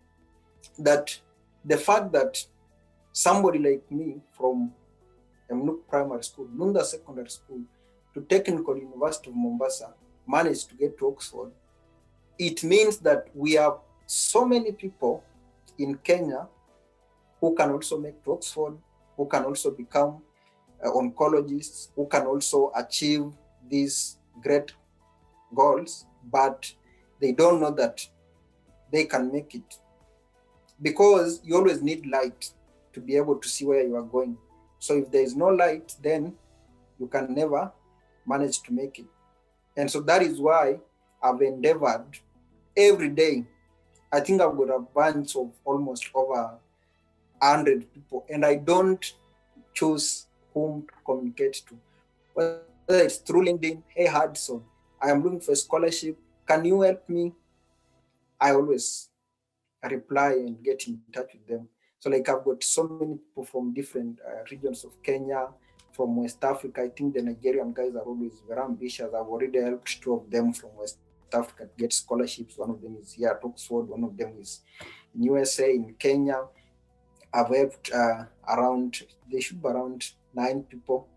that the fact that somebody like me from Mnuk Primary School, Lunda Secondary School, to Technical University of Mombasa managed to get to Oxford, it means that we have so many people in Kenya who can also make to Oxford, who can also become oncologists, who can also achieve these great goals, but they don't know that they can make it. Because you always need light to be able to see where you are going. So if there is no light, then you can never manage to make it. And so that is why I've endeavored every day. I think I've got a bunch of almost over 100 people, and I don't choose whom to communicate to. Whether it's through LinkedIn, hey Hudson, I am looking for a scholarship. Can you help me? I always reply and get in touch with them. So like I've got so many people from different regions of Kenya, from West Africa. I think the Nigerian guys are always very ambitious. I've already helped two of them from West Africa to get scholarships. One of them is here at Oxford. One of them is in USA, in Kenya. I've helped they should be around 9 people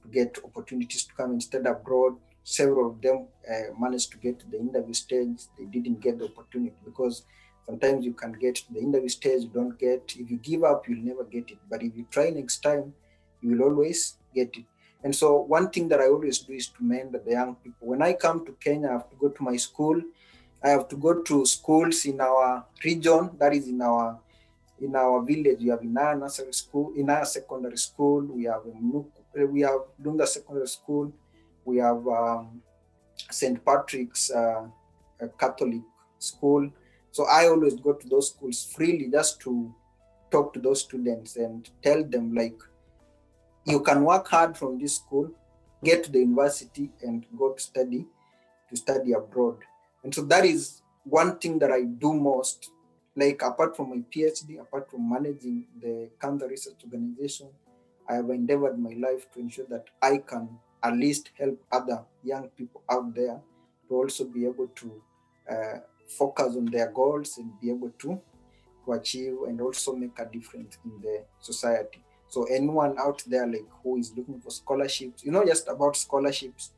to get opportunities to come and study abroad. Several of them managed to get to the interview stage. They didn't get the opportunity because sometimes you can get to the interview stage, you don't get. If you give up, you'll never get it. But if you try next time, you will always get it. And so one thing that I always do is to mentor the young people. When I come to Kenya, I have to go to my school. I have to go to schools in our region, that is in our village. We have Inaya Nursery School, Inaya Secondary School, we have Dunga Secondary School, we have St. Patrick's Catholic School. So I always go to those schools freely just to talk to those students and tell them like, you can work hard from this school, get to the university and go to study abroad. And so that is one thing that I do most. Like apart from my PhD, apart from managing the cancer research organization, I have endeavored my life to ensure that I can at least help other young people out there to also be able to focus on their goals and be able to achieve and also make a difference in the society. So anyone out there like who is looking for scholarships, just about scholarships,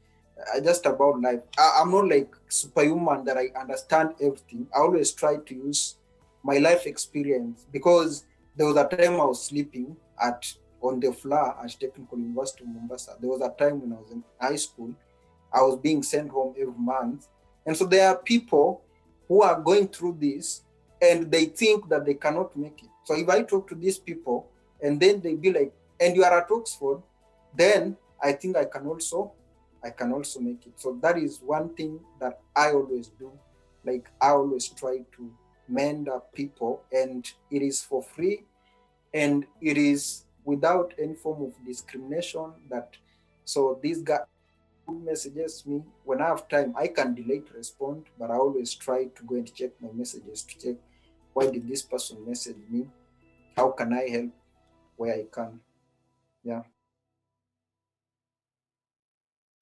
just about life. I'm not like superhuman that I understand everything. I always try to use my life experience because there was a time I was sleeping on the floor at Technical University of Mombasa. There was a time when I was in high school, I was being sent home every month. And so there are people who are going through this and they think that they cannot make it. So if I talk to these people and then they be like, and you are at Oxford, then I think I can also make it. So that is one thing that I always do. Like I always try to mentor people, and it is for free and it is without any form of discrimination. So these guys who messages me, when I have time, I can delay to respond, but I always try to go and check my messages to check why did this person message me? How can I help where I can? Yeah.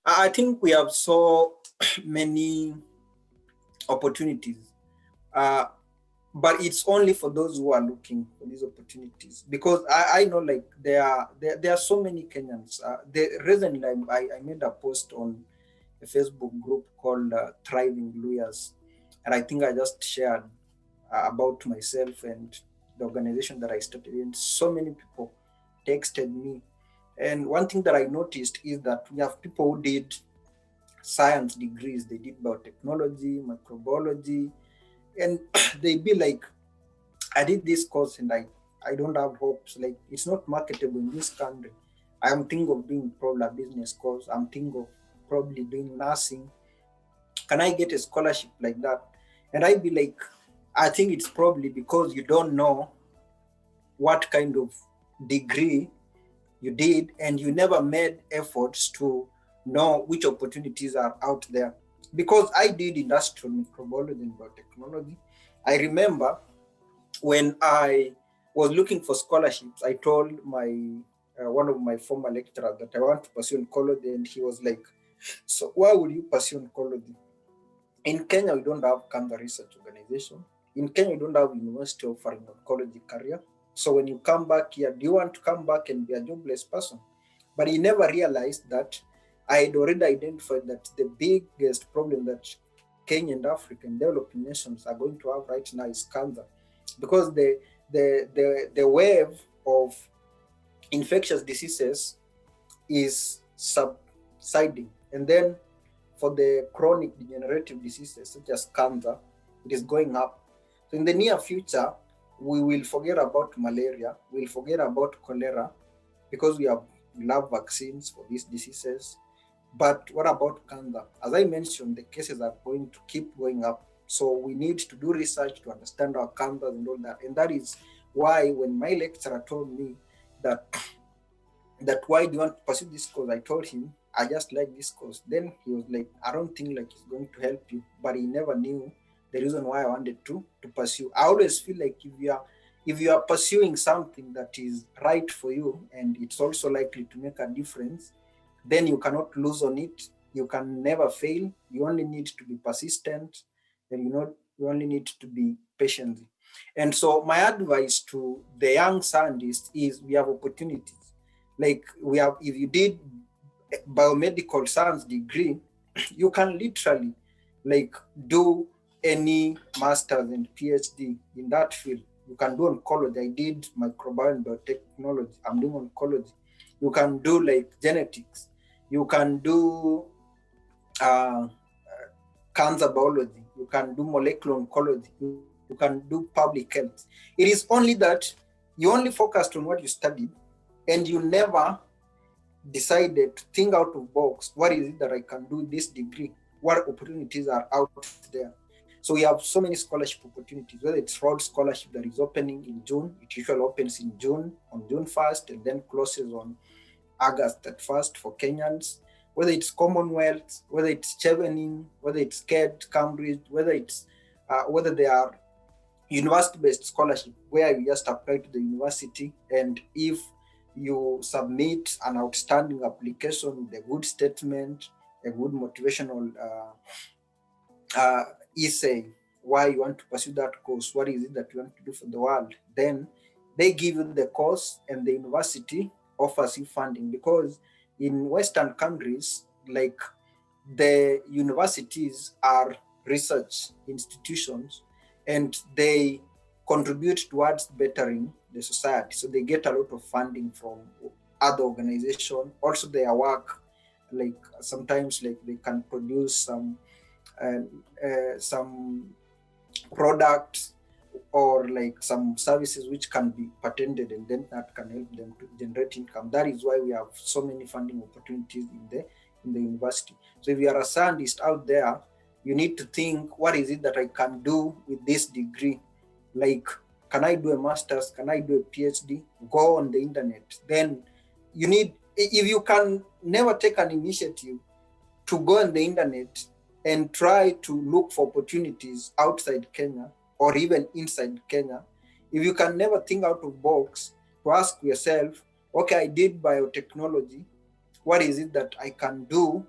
I think we have so many opportunities, but it's only for those who are looking for these opportunities. Because I know like there are so many Kenyans. Recently I made a post on a Facebook group called Thriving Lawyers, and I think I just shared about myself and the organization that I started in. So many people texted me. And one thing that I noticed is that we have people who did science degrees, they did biotechnology, microbiology, and they be like, I did this course and I don't have hopes. Like, it's not marketable in this country. I'm thinking of doing probably a business course. I'm thinking of probably doing nursing. Can I get a scholarship like that? And I'd be like, I think it's probably because you don't know what kind of degree you did, and you never made efforts to know which opportunities are out there. Because I did industrial microbiology and biotechnology, I remember when I was looking for scholarships, I told my one of my former lecturers that I want to pursue oncology, and he was like, "So why would you pursue oncology? In Kenya, we don't have cancer research organization. In Kenya, we don't have university offering oncology career. So when you come back here, do you want to come back and be a jobless person?" But he never realized that I had already identified that the biggest problem that Kenya and African developing nations are going to have right now is cancer, because the wave of infectious diseases is subsiding, and then for the chronic degenerative diseases such as cancer, it is going up. So in the near future, we will forget about malaria, we'll forget about cholera, because we have vaccines for these diseases. But what about cancer? As I mentioned, the cases are going to keep going up. So we need to do research to understand our cancers and all that. And that is why when my lecturer told me that why do you want to pursue this course, I told him I just like this course. Then he was like, I don't think like it's going to help you. But he never knew the reason why I wanted to pursue. I always feel like if you are pursuing something that is right for you and it's also likely to make a difference, then you cannot lose on it. You can never fail. You only need to be persistent, and you only need to be patient. And so my advice to the young scientists is we have opportunities. Like we have, if you did biomedical science degree, you can literally like do any master's and PhD in that field. You can do oncology. I did microbiome and biotechnology. I'm doing oncology. You can do like genetics. You can do cancer biology. You can do molecular oncology. You can do public health. It is only that you only focused on what you studied, and you never decided to think out of box. What is it that I can do this degree? What opportunities are out there? So we have so many scholarship opportunities, whether it's Rhodes scholarship that is opening in June. It usually opens in June, on June 1st, and then closes on August 1st for Kenyans. Whether it's Commonwealth, whether it's Chevening, whether it's KED, Cambridge, whether they are university-based scholarship where you just apply to the university, and if you submit an outstanding application with a good statement, a good motivational essay, why you want to pursue that course, what is it that you want to do for the world, then they give you the course and the university offers you funding. Because in Western countries, like the universities are research institutions and they contribute towards bettering the society. So they get a lot of funding from other organizations. Also their work, like sometimes like they can produce some products or like some services which can be patented, and then that can help them to generate income. That is why we have so many funding opportunities in the university. So if you are a scientist out there, you need to think, what is it that I can do with this degree? Like, can I do a master's? Can I do a PhD? Go on the internet. Then you need, if you can never take an initiative to go on the internet and try to look for opportunities outside Kenya or even inside Kenya, if you can never think out of box to ask yourself, okay, I did biotechnology, what is it that I can do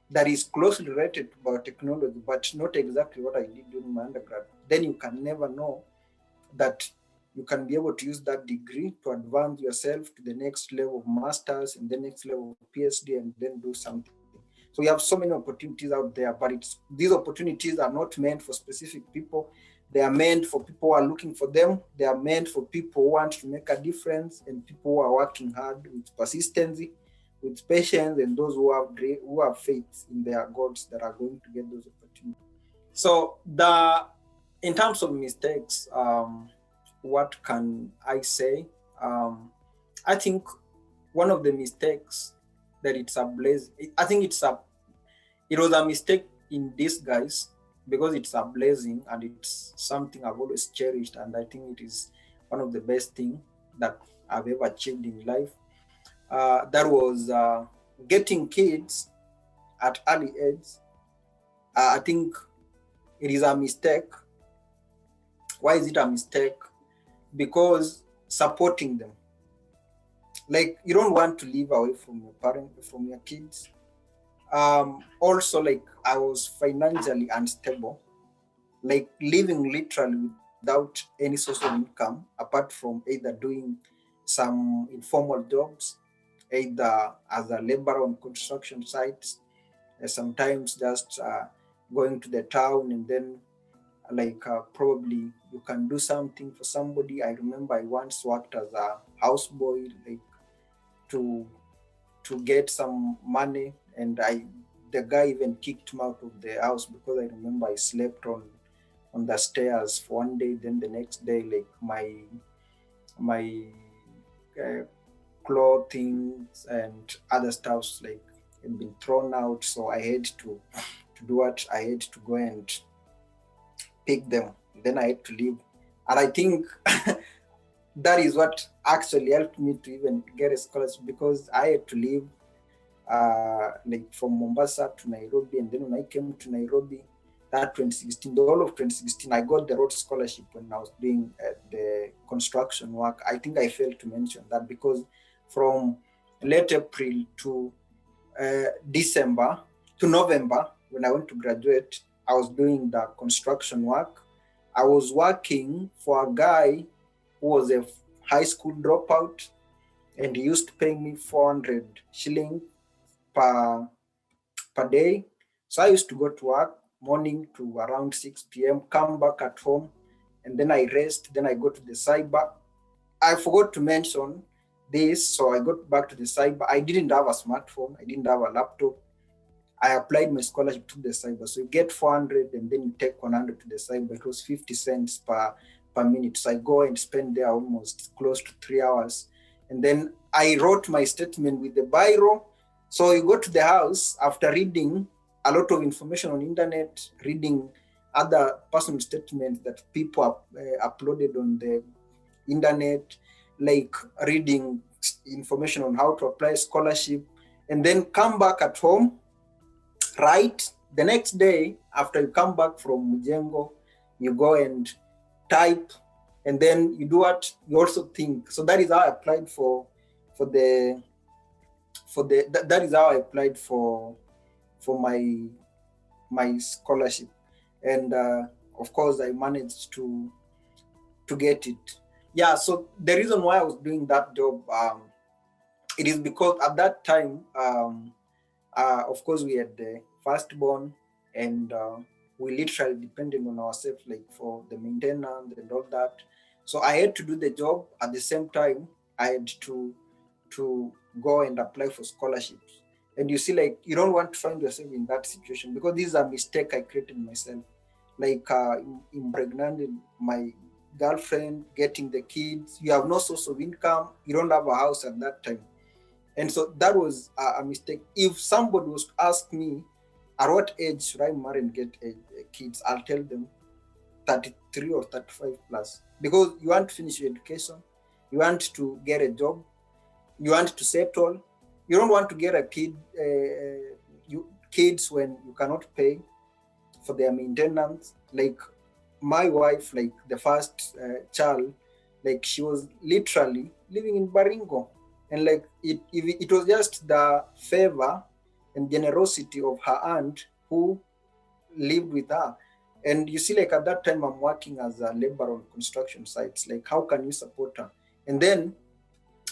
that is closely related to biotechnology, but not exactly what I did during my undergrad, then you can never know that you can be able to use that degree to advance yourself to the next level of master's and the next level of PhD, and then do something. So we have so many opportunities out there, but these opportunities are not meant for specific people. They are meant for people who are looking for them. They are meant for people who want to make a difference, and people who are working hard with persistency, with patience, and those who have faith in their goals that are going to get those opportunities. So in terms of mistakes, what can I say? I think one of the mistakes that it's a blaze. I think it was a mistake in disguise because it's a blessing and it's something I've always cherished, and I think it is one of the best things that I've ever achieved in life. That was getting kids at early age. I think it is a mistake. Why is it a mistake? Because supporting them, like you don't want to live away from your parent, from your kids. Also, like I was financially unstable, like living literally without any source of income apart from either doing some informal jobs, either as a laborer on construction sites, sometimes just going to the town and then probably you can do something for somebody. I remember I once worked as a houseboy, like to get some money, and the guy even kicked me out of the house because I remember I slept on the stairs for one day. Then the next day, like my uh, clothing and other stuffs like had been thrown out. So I had to do what I had to go and pick them. Then I had to leave, and I think that is what actually helped me to even get a scholarship because I had to leave like from Mombasa to Nairobi, and then when I came to Nairobi, that 2016, the whole of 2016, I got the Rhodes scholarship when I was doing the construction work. I think I failed to mention that because from late April to December to November, when I went to graduate, I was doing the construction work. I was working for a guy who was a high school dropout, and he used to pay me 400 shilling per day. So I used to go to work morning to around 6 p.m., come back at home, and then I rest. Then I go to the cyber. I forgot to mention this, so I got back to the cyber. I didn't have a smartphone. I didn't have a laptop. I applied my scholarship to the cyber. So you get 400 and then you take 100 to the cyber. It was 50 cents per minute. So I go and spend there almost close to 3 hours. And then I wrote my statement with the biro. So you go to the house after reading a lot of information on internet, reading other personal statements that people have uploaded on the internet, like reading information on how to apply scholarship, and then come back at home, right? The next day, after you come back from Mujengo, you go and type, and then you do what you also think. So that is how I applied that is how I applied for my scholarship, and of course I managed to get it. Yeah. So the reason why I was doing that job, it is because at that time, of course, we had the firstborn, and we literally depended on ourselves, like for the maintenance and all that. So I had to do the job at the same time. I had to go and apply for scholarships. And you see, like you don't want to find yourself in that situation because this is a mistake I created myself. Like impregnating my girlfriend, getting the kids. You have no source of income. You don't have a house at that time. And so that was a mistake. If somebody was to ask me, at what age should I marry and get kids, I'll tell them 33 or 35 plus. Because you want to finish your education, you want to get a job, you want to settle. You don't want to get a kids when you cannot pay for their maintenance. Like my wife, like the first child, like she was literally living in Baringo. And like it was just the favor and generosity of her aunt who lived with her. And you see, like at that time, I'm working as a laborer on construction sites. Like, how can you support her? And then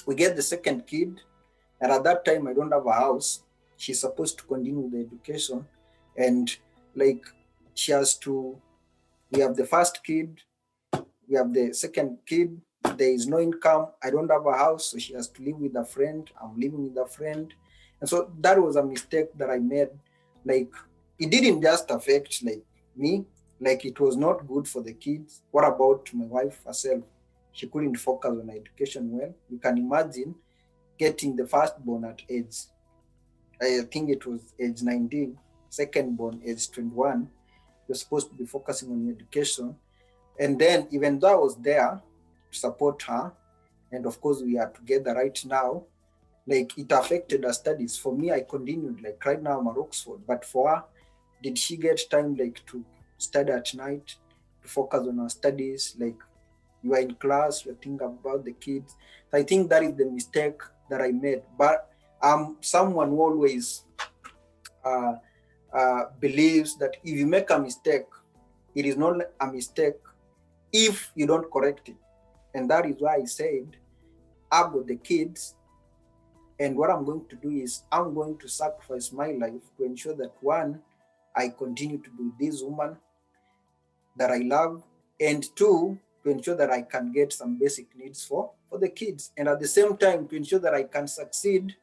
we get the second kid. And at that time, I don't have a house. She's supposed to continue the education. And like, she has to, we have the first kid, we have the second kid. There is no income. I don't have a house, so she has to live with a friend. I'm living with a friend. And so that was a mistake that I made. Like, it didn't just affect like me, like it was not good for the kids. What about my wife herself? she couldn't focus on her education well. You can imagine getting the firstborn at age, I think it was age 19, second born age 21. You're supposed to be focusing on your education. And then, even though I was there to support her, and of course, we are together right now, like it affected her studies. For me, I continued, like right now I'm at Oxford, but for her, did she get time like to study at night, to focus on her studies? Like you are in class, you're thinking about the kids. I think that is the mistake that I made. But I'm someone who always uh, believes that if you make a mistake, it is not a mistake if you don't correct it. And that is why I said, I've got the kids, and what I'm going to do is I'm going to sacrifice my life to ensure that one, I continue to be this woman that I love, and two, to ensure that I can get some basic needs for the kids, and at the same time to ensure that I can succeed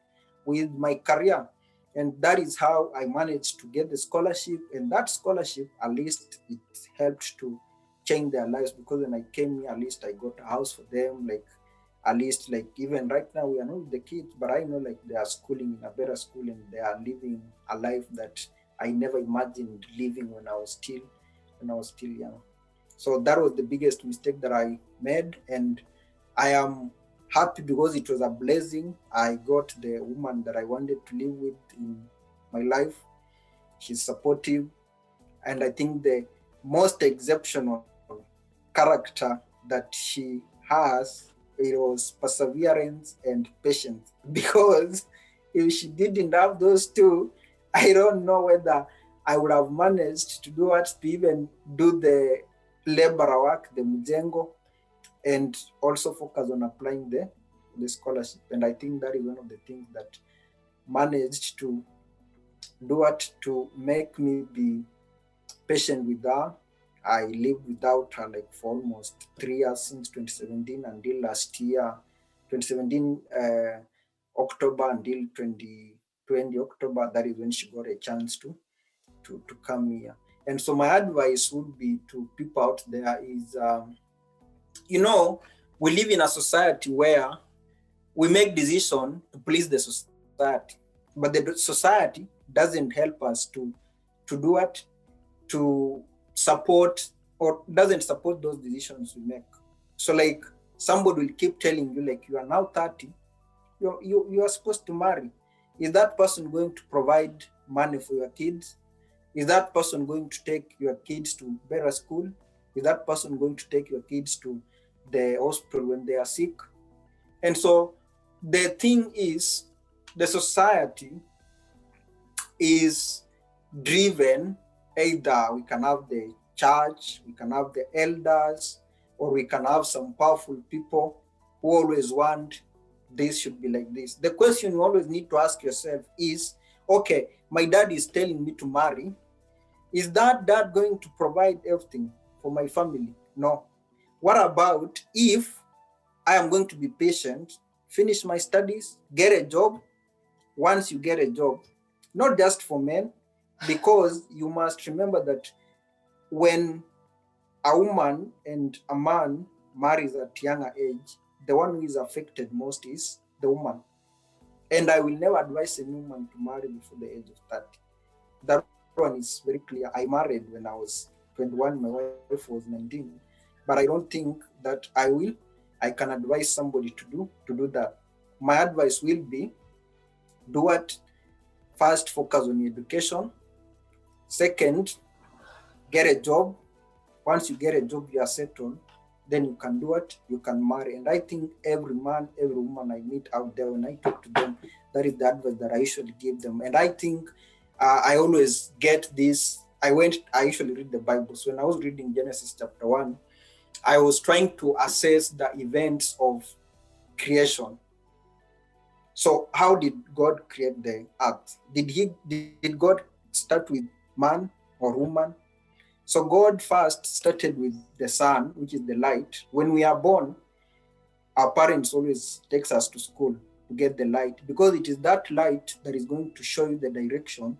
with my career. And that is how I managed to get the scholarship, and that scholarship, at least it helped to change their lives, because when I came here, at least I got a house for them, like at least like even right now we are not with the kids, but I know like they are schooling in a better school and they are living a life that I never imagined living when I was still young. So that was the biggest mistake that I made, and I am happy because it was a blessing. I got the woman that I wanted to live with in my life. She's supportive, and I think the most exceptional character that she has, it was perseverance and patience. Because if she didn't have those two, I don't know whether I would have managed to do what, to even do the labor work, the mjengo, and also focus on applying the scholarship. And I think that is one of the things that managed to do what, to make me be patient with her. I lived without her like for almost 3 years, since 2017 until last year, 2017 October until 2020 October. That is when she got a chance to come here. And so my advice would be to people out there is, we live in a society where we make decisions to please the society, but the society doesn't help us to do what, to support, or doesn't support those decisions we make. So like somebody will keep telling you like, you are now 30, you are supposed to marry. Is that person going to provide money for your kids? Is that person going to take your kids to better school? Is that person going to take your kids to the hospital when they are sick? And so the thing is, the society is driven, either we can have the church, we can have the elders, or we can have some powerful people who always want this should be like this. The question you always need to ask yourself is, okay, my dad is telling me to marry. Is that dad going to provide everything for my family? No. What about if I am going to be patient, finish my studies, get a job? Once you get a job, not just for men, because you must remember that when a woman and a man marries at younger age, the one who is affected most is the woman. And I will never advise a woman to marry before the age of 30. That one is very clear. I married when I was 21, my wife was 19. But I don't think that I can advise somebody to do that. My advice will be, do what? First, focus on your education. Second, get a job. Once you get a job, you are settled, then you can do what? You can marry. And I think every man, every woman I meet out there, when I talk to them, that is the advice that I usually give them. And I think I always get this. I usually read the Bible. So when I was reading Genesis chapter 1, I was trying to assess the events of creation. So how did God create the earth? Did God start with man or woman? So God first started with the sun, which is the light. When we are born, our parents always takes us to school to get the light, because it is that light that is going to show you the direction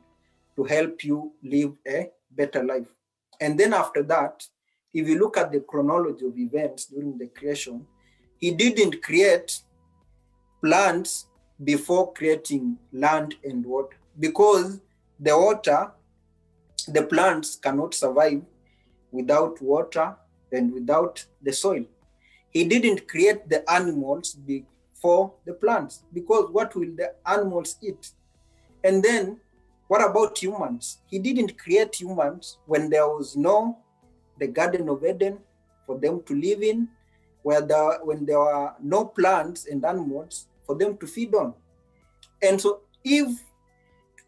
to help you live a better life. And then after that, if you look at the chronology of events during the creation, He didn't create plants before creating land and water, because the water, the plants cannot survive without water and without the soil. He didn't create the animals before the plants, because what will the animals eat? And then what about humans? He didn't create humans when there was no the Garden of Eden for them to live in, when there were no plants and animals for them to feed on. And so if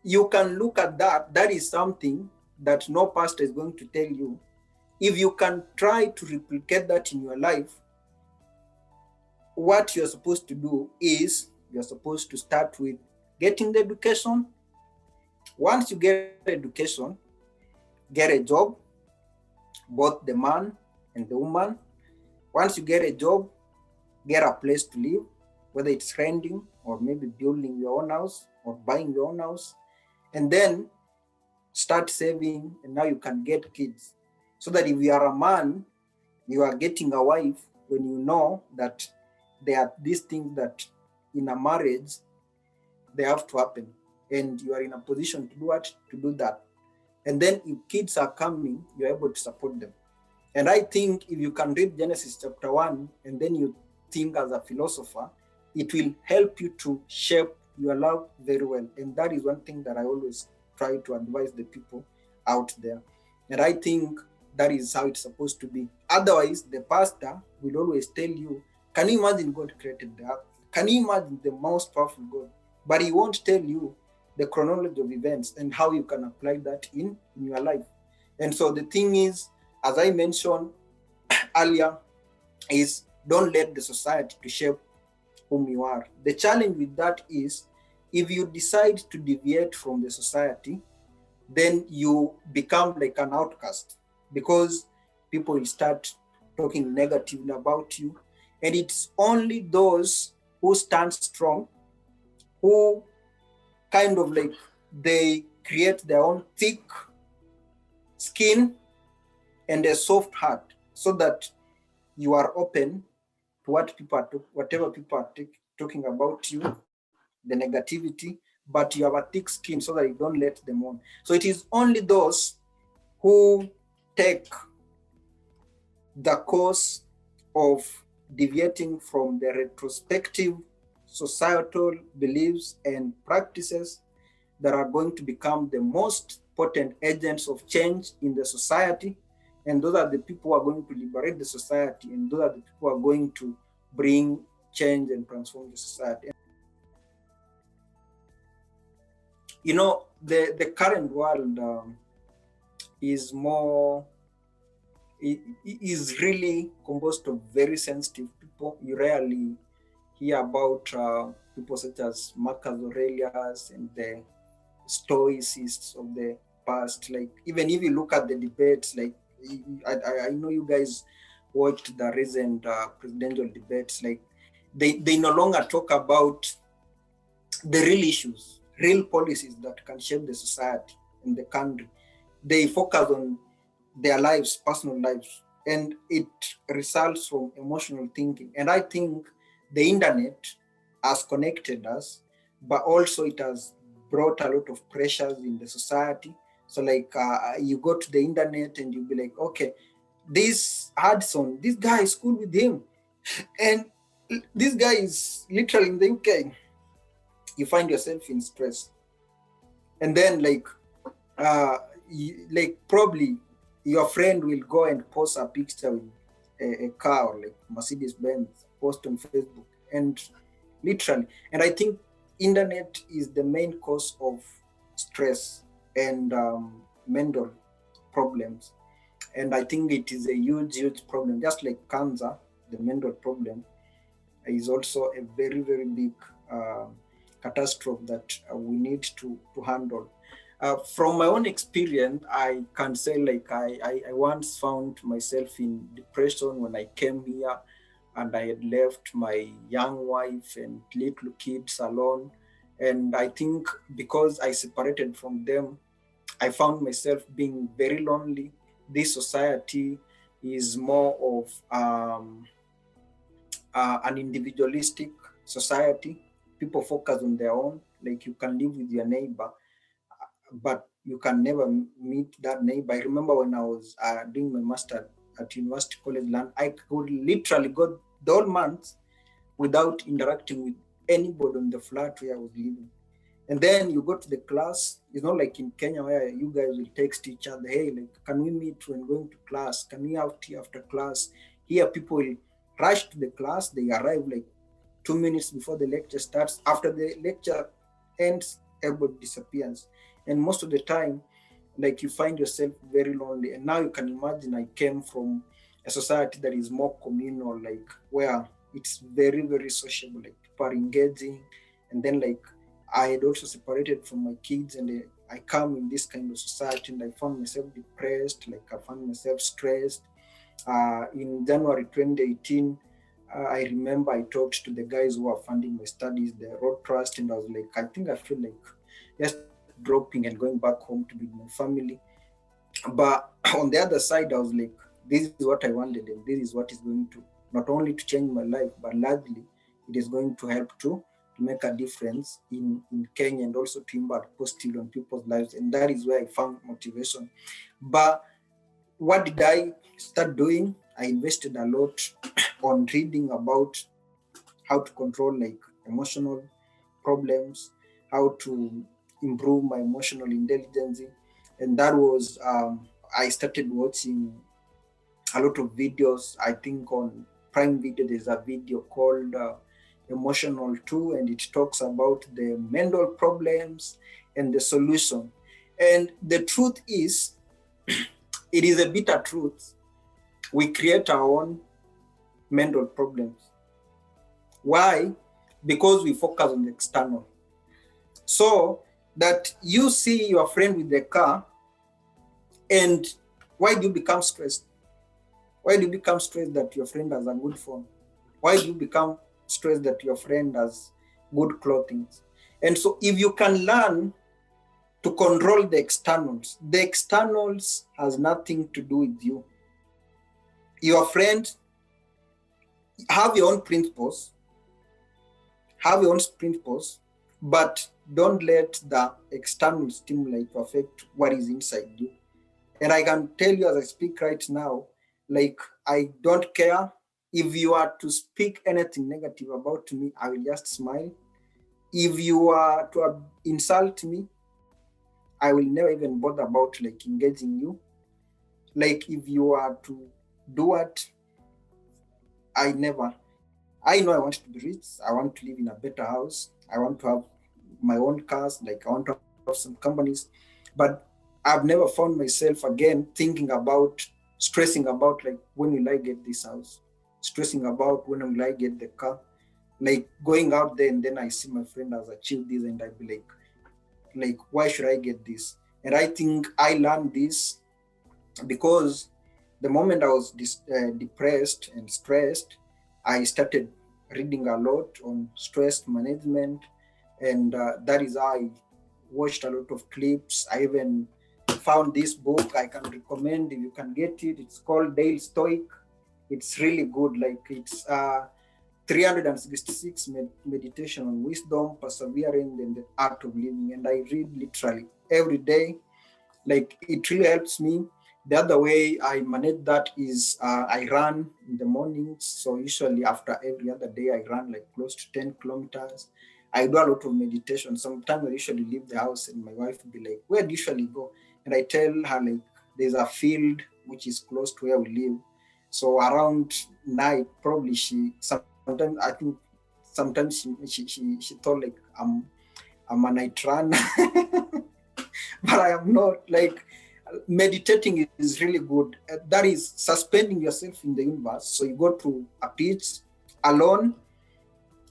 you can look at that, that is something that no pastor is going to tell you. If you can try to replicate that in your life, what you're supposed to do is you're supposed to start with getting the education. Once you get education, get a job, both the man and the woman. Once you get a job, get a place to live, whether it's renting or maybe building your own house or buying your own house, and then start saving, and now you can get kids. So that if you are a man, you are getting a wife when you know that there are these things that in a marriage, they have to happen. And you are in a position to do what? To do that. And then if kids are coming, you're able to support them. And I think if you can read Genesis chapter 1, and then you think as a philosopher, it will help you to shape your love very well. And that is one thing that I always try to advise the people out there. And I think that is how it's supposed to be. Otherwise, the pastor will always tell you, can you imagine God created the earth? Can you imagine the most powerful God? But he won't tell you the chronology of events and how you can apply that in your life. And so the thing is, as I mentioned earlier, is don't let the society to shape whom you are. The challenge with that is, if you decide to deviate from the society, then you become like an outcast, because people will start talking negatively about you. And it's only those who stand strong, who kind of like they create their own thick skin and a soft heart, so that you are open to whatever people are talking about you, the negativity, but you have a thick skin so that you don't let them on. So it is only those who take the course of deviating from the retrospective societal beliefs and practices that are going to become the most potent agents of change in the society. And those are the people who are going to liberate the society, and those are the people who are going to bring change and transform the society. You know, the current world is really composed of very sensitive people. You rarely hear about people such as Marcus Aurelius and the stoicists of the past. Like, even if you look at the debates, like I know you guys watched the recent presidential debates, like they no longer talk about the real issues, real policies that can shape the society and the country. They focus on their lives, personal lives, and it results from emotional thinking. And I think the internet has connected us, but also it has brought a lot of pressures in the society. So like you go to the internet and you'll be like, okay, this Hudson, this guy is cool with him. And this guy is literally in the UK. You find yourself in stress. And then like probably your friend will go and post a picture with a car, like Mercedes Benz, post on Facebook, and literally. And I think internet is the main cause of stress and mental problems. And I think it is a huge problem. Just like cancer, the mental problem is also a very, very big catastrophe that we need to handle. From my own experience, I can say like I once found myself in depression when I came here, and I had left my young wife and little kids alone. And I think because I separated from them, I found myself being very lonely. This society is more of an individualistic society. People focus on their own. Like you can live with your neighbor, but you can never meet that neighbor. I remember when I was doing my master at University College Land, I could literally go the whole month without interacting with anybody on the flat where I was living. And then you go to the class. It's not like in Kenya where you guys will text each other, hey, like, can we meet when going to class? Can we out here after class? Here, people will rush to the class. They arrive like 2 minutes before the lecture starts. After the lecture ends, everybody disappears. And most of the time, like you find yourself very lonely. And now you can imagine I came from a society that is more communal, like where it's very, very sociable, like people are engaging. And then like I had also separated from my kids, and I come in this kind of society and I found myself depressed, like I found myself stressed. In January 2018, I remember I talked to the guys who are funding my studies, the Road Trust, and I was like, I think I feel like just dropping and going back home to be with my family. But on the other side, I was like, this is what I wanted, and this is what is going to not only to change my life, but largely it is going to help to make a difference in Kenya and also to impact positively on people's lives. And that is where I found motivation. But what did I start doing? I invested a lot on reading about how to control like emotional problems, how to improve my emotional intelligence. And that was, I started watching a lot of videos. I think on Prime Video, there's a video called Emotional 2, and it talks about the mental problems and the solution. And the truth is, it is a bitter truth. We create our own mental problems. Why? Because we focus on the external. So that you see your friend with the car, and why do you become stressed? Why do you become stressed that your friend has a good phone? Why do you become stressed that your friend has good clothing? And so if you can learn to control the externals has nothing to do with you. Your friend, have your own principles, but don't let the external stimuli to affect what is inside you. And I can tell you as I speak right now, like I don't care. If you are to speak anything negative about me, I will just smile. If you are to insult me, I will never even bother about like engaging you. Like if you are to do what, I never. I know I want to be rich. I want to live in a better house. I want to have my own cars. Like I want to have some companies. But I've never found myself again thinking about, stressing about like when will I get this house? Stressing about when will I get the car? Like going out there and then I see my friend has achieved this and I be like why should I get this? And I think I learned this because the moment I was depressed and stressed, I started reading a lot on stress management, and that is how I watched a lot of clips. I even found this book I can recommend if you can get it. It's called Daily Stoic. It's really good. Like it's 366 meditation on wisdom, persevering, and the art of living. And I read literally every day. Like it really helps me. The other way I manage that is I run in the mornings. So usually after every other day, I run like close to 10 kilometers. I do a lot of meditation. Sometimes I usually leave the house and my wife will be like, where do you usually go? And I tell her like, there's a field which is close to where we live. So around night, probably sometimes I think sometimes she thought like I'm a night runner, but I am not. Like meditating is really good. That is suspending yourself in the universe. So you go to a beach alone.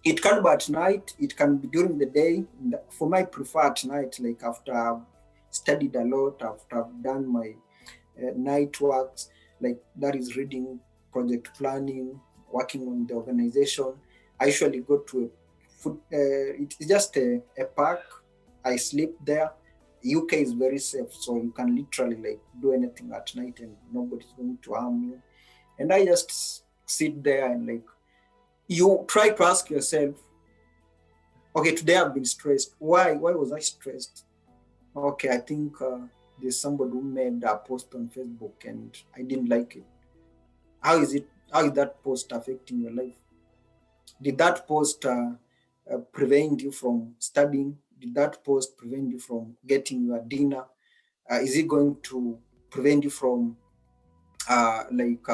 It can be at night. It can be during the day. For me, I prefer at night, like after I've studied a lot, after I've done my night works, like that is reading, project planning, working on the organization. I usually go to it's just a park. I sleep there. UK is very safe, so you can literally like do anything at night and nobody's going to harm you. And I just sit there and like you try to ask yourself, okay, today I've been stressed. Why? Why was I stressed? Okay, I think there's somebody who made a post on Facebook and I didn't like it. How is it? How is that post affecting your life? Did that post prevent you from studying? Did that post prevent you from getting your dinner? Is it going to prevent you from uh, like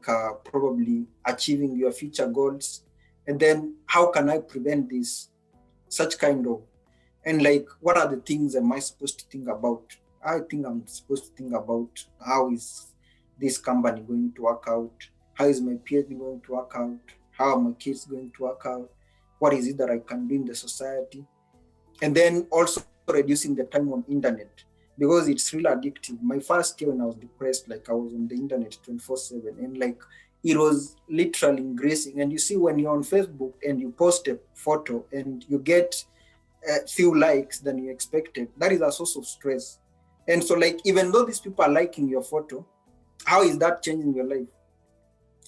uh, probably achieving your future goals? And then how can I prevent this? Such kind of, and like, what are the things am I supposed to think about? I think I'm supposed to think about how is this company going to work out? How is my PhD going to work out? How are my kids going to work out? What is it that I can do in the society? And then also reducing the time on internet, because it's really addictive. My first year when I was depressed, like I was on the internet 24/7, and like it was literally increasing. And you see, when you're on Facebook and you post a photo and you get a few likes than you expected, that is a source of stress. And so, like, even though these people are liking your photo, how is that changing your life?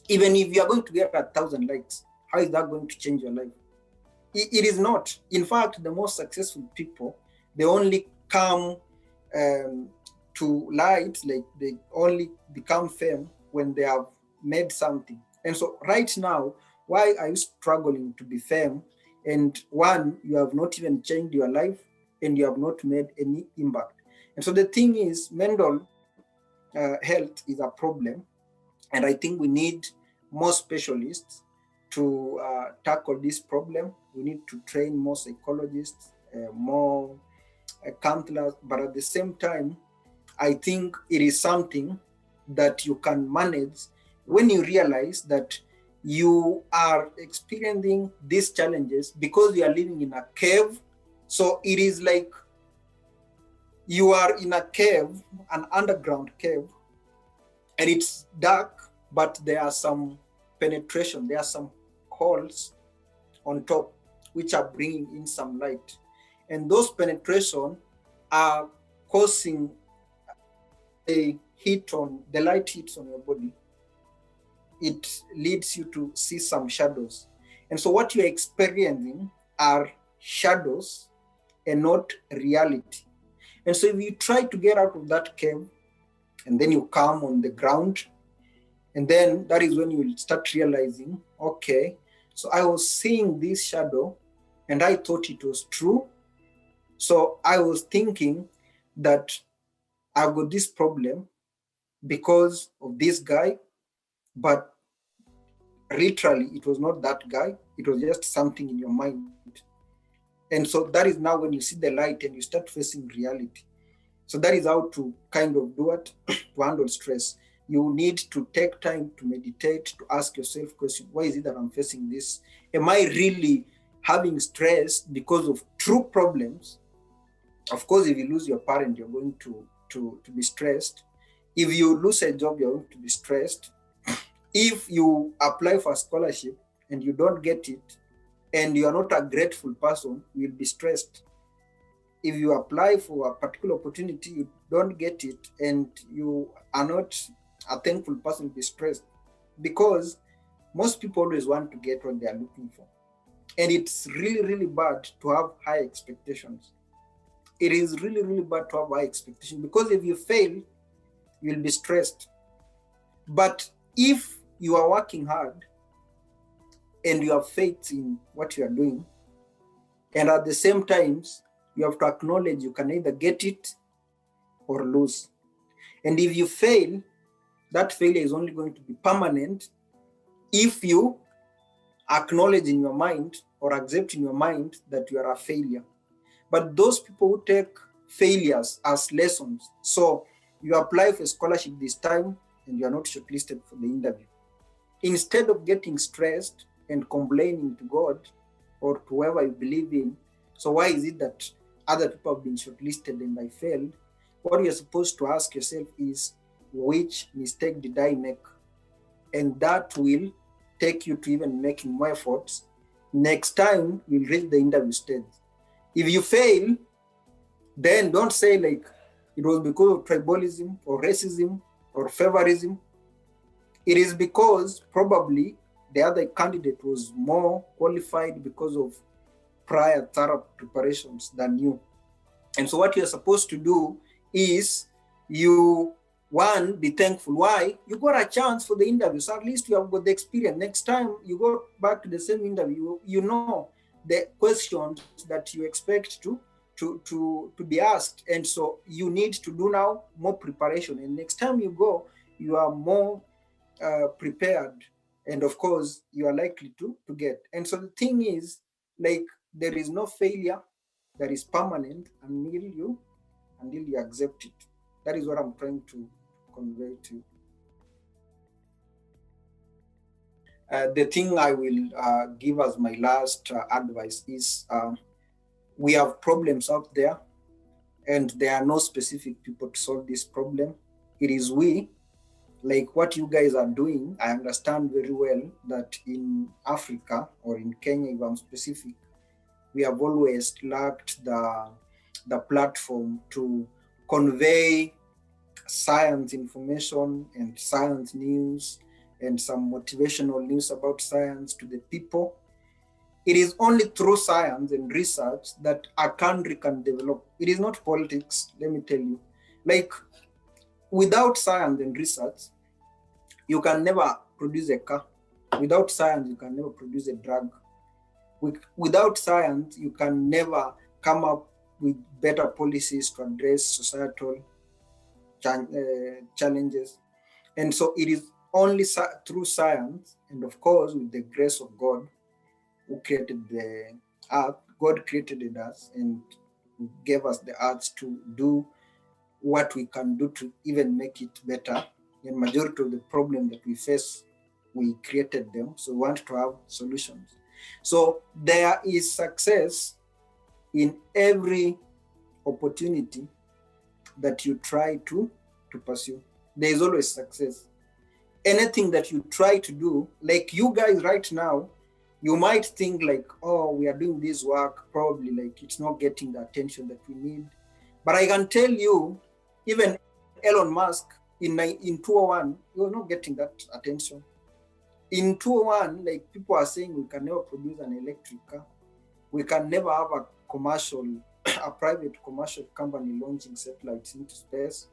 Even if you are going to get 1,000 likes, how is that going to change your life? It is not. In fact, the most successful people, they only come to light, like they only become fame when they have made something. And so right now, why are you struggling to be fame? And one, you have not even changed your life and you have not made any impact. And so the thing is, mental health is a problem. And I think we need more specialists to tackle this problem. We need to train more psychologists, more counselors, but at the same time, I think it is something that you can manage when you realize that you are experiencing these challenges because you are living in a cave. So it is like you are in a cave, an underground cave, and it's dark, but there are some penetration, there are some holes on top which are bringing in some light. And those penetration are causing a heat on the light hits on your body. It leads you to see some shadows. And so what you're experiencing are shadows and not reality. And so if you try to get out of that cave and then you come on the ground, and then that is when you will start realizing, okay, so I was seeing this shadow and I thought it was true. So I was thinking that I've got this problem because of this guy, but literally it was not that guy. It was just something in your mind. And so that is now when you see the light and you start facing reality. So that is how to kind of do it, to handle stress. You need to take time to meditate, to ask yourself question, why is it that I'm facing this? Am I really having stress because of true problems? Of course, if you lose your parent, you're going to be stressed. If you lose a job, you're going to be stressed. If you apply for a scholarship and you don't get it, and you are not a grateful person, you'll be stressed. If you apply for a particular opportunity, you don't get it, and you are not a thankful person, you'll be stressed. Because most people always want to get what they are looking for. And it's really, really bad to have high expectations. It is really, really bad to have high expectations, because if you fail, you'll be stressed. But if you are working hard and you have faith in what you are doing, and at the same time, you have to acknowledge you can either get it or lose. And if you fail, that failure is only going to be permanent if you acknowledge in your mind or accept in your mind that you are a failure. But those people who take failures as lessons, so you apply for a scholarship this time and you are not shortlisted for the interview. Instead of getting stressed and complaining to God or to whoever you believe in, so why is it that other people have been shortlisted and I failed? What you're supposed to ask yourself is, which mistake did I make? And that will take you to even making more efforts. Next time, you'll reach the interview stage. If you fail, then don't say like it was because of tribalism or racism or favorism. It is because probably the other candidate was more qualified because of prior thorough preparations than you. And so what you're supposed to do is you, one, be thankful. Why? You got a chance for the interview. So at least you have got the experience. Next time you go back to the same interview, you know the questions that you expect to be asked. And so you need to do now more preparation. And next time you go, you are more prepared. And of course, you are likely to get. And so the thing is, like, there is no failure that is permanent until you accept it. That is what I'm trying to convey to you. The thing I will give as my last advice is we have problems out there, and there are no specific people to solve this problem. It is we, like what you guys are doing. I understand very well that in Africa, or in Kenya, if I'm specific, we have always lacked the platform to convey science information and science news and some motivational news about science to the people. It is only through science and research that a country can develop. It is not politics, let me tell you. Like, without science and research, you can never produce a car. Without science, you can never produce a drug. Without science, you can never come up with better policies to address societal challenges. And so it is only through science, and of course, with the grace of God, who created the earth. God created us and gave us the earth to do what we can do to even make it better. And majority of the problems that we face, we created them. So we want to have solutions. So there is success in every opportunity that you try to pursue. There is always success. Anything that you try to do, like you guys right now, you might think like, oh, we are doing this work, probably like it's not getting the attention that we need. But I can tell you, even Elon Musk in 2001, he was not getting that attention. In 2001, like people are saying we can never produce an electric car. We can never have a private commercial company launching satellites into space.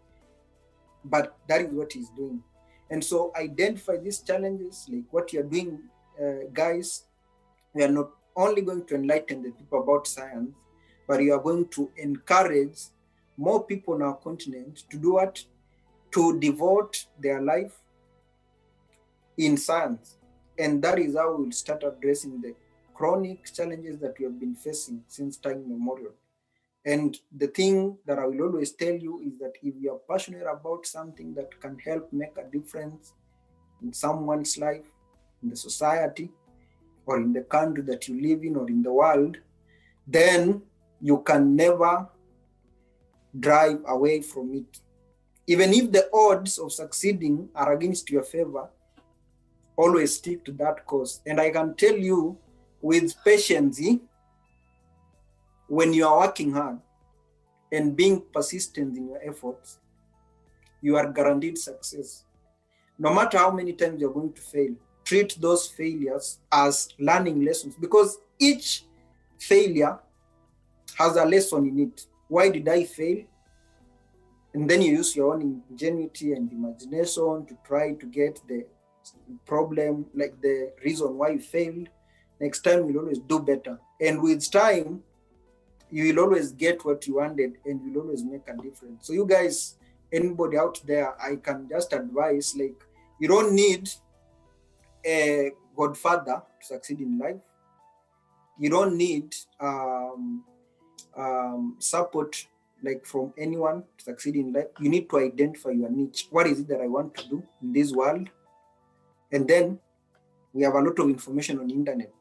But that is what he's doing. And so identify these challenges, like what you're doing, guys. We are not only going to enlighten the people about science, but you are going to encourage more people on our continent to do what? To devote their life in science. And that is how we'll start addressing the chronic challenges that we have been facing since time immemorial. And the thing that I will always tell you is that if you are passionate about something that can help make a difference in someone's life, in the society, or in the country that you live in, or in the world, then you can never drive away from it. Even if the odds of succeeding are against your favor, always stick to that cause. And I can tell you, with patience, when you are working hard and being persistent in your efforts, you are guaranteed success. No matter how many times you're going to fail, treat those failures as learning lessons, because each failure has a lesson in it. Why did I fail? And then you use your own ingenuity and imagination to try to get the problem, like the reason why you failed. Next time you'll always do better. And with time, you will always get what you wanted, and you'll always make a difference. So you guys, anybody out there, I can just advise, like, you don't need a godfather to succeed in life. You don't need support like from anyone to succeed in life. You need to identify your niche. What is it that I want to do in this world? And then we have a lot of information on the internet.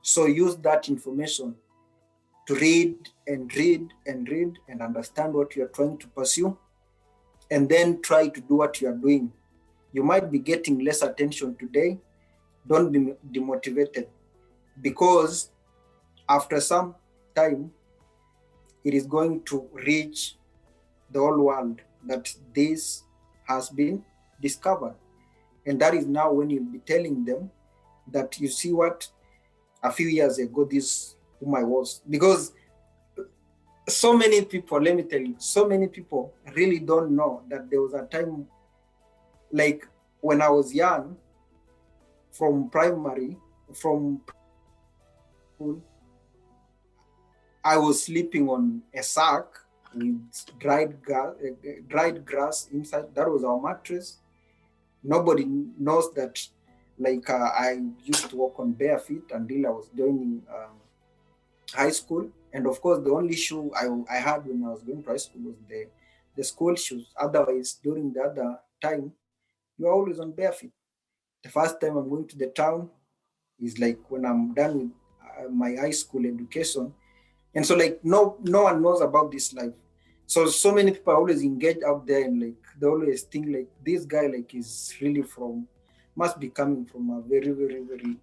So use that information to read and read and read and understand what you're trying to pursue, and then try to do what you're doing. You might be getting less attention today. Don't be demotivated, because after some time, it is going to reach the whole world that this has been discovered. And that is now when you'll be telling them, that you see what a few years ago this whom I was. Because so many people, let me tell you, so many people really don't know that there was a time, like when I was young, from primary, from school, I was sleeping on a sack with dried grass inside. That was our mattress. Nobody knows that. Like I used to walk on bare feet until I was joining high school. And of course, the only shoe I had when I was going to high school was the school shoes. Otherwise, during the other time, you're always on bare feet. The first time I'm going to the town is like when I'm done with my high school education. And so like no one knows about this life. So many people are always engaged out there, and like they always think like this guy like is really must be coming from a very, very, very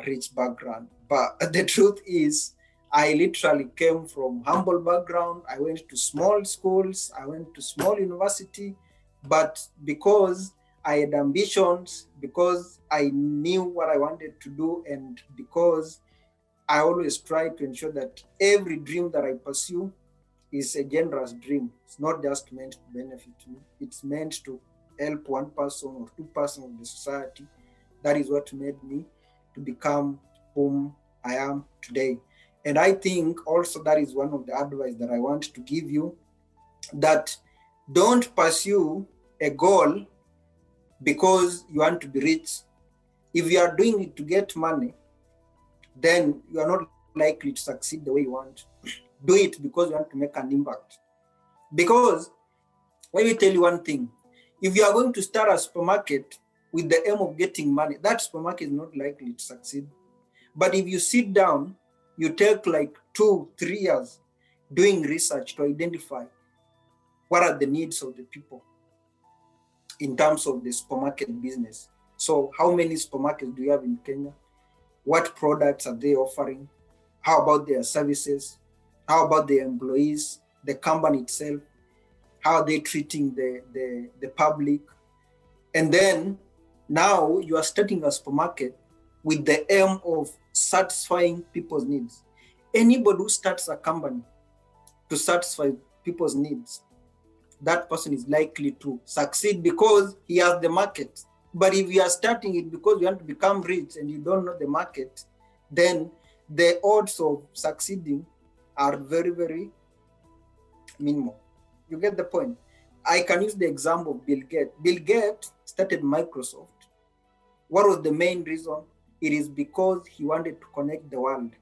rich background. But the truth is, I literally came from humble background. I went to small schools, I went to small university, but because I had ambitions, because I knew what I wanted to do, and because I always try to ensure that every dream that I pursue is a generous dream. It's not just meant to benefit me, it's meant to help one person or two persons of the society. That is what made me to become whom I am today. And I think also that is one of the advice that I want to give you, that don't pursue a goal because you want to be rich. If you are doing it to get money, then you are not likely to succeed the way you want. Do it because you want to make an impact. Because let me tell you one thing. If you are going to start a supermarket with the aim of getting money, that supermarket is not likely to succeed. But if you sit down, you take like 2-3 years doing research to identify what are the needs of the people in terms of the supermarket business. So how many supermarkets do you have in Kenya? What products are they offering? How about their services? How about the employees, the company itself? How are they treating the public? And then now you are starting a supermarket with the aim of satisfying people's needs. Anybody who starts a company to satisfy people's needs, that person is likely to succeed because he has the market. But if you are starting it because you want to become rich and you don't know the market, then the odds of succeeding are very, very minimal. You get the point? I can use the example of Bill Gates. Bill Gates started Microsoft. What was the main reason? It is because he wanted to connect the world.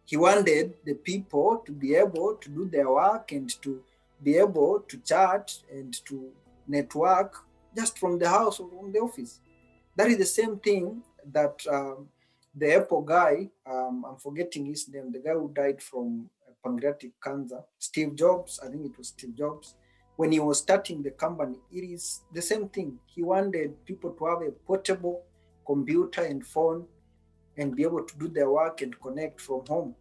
He wanted the people to be able to do their work and to be able to chat and to network just from the house or from the office. That is the same thing that the Apple guy, I'm forgetting his name, the guy who died from pancreatic cancer, Steve Jobs, I think it was Steve Jobs, when he was starting the company, it is the same thing. He wanted people to have a portable computer and phone and be able to do their work and connect from home.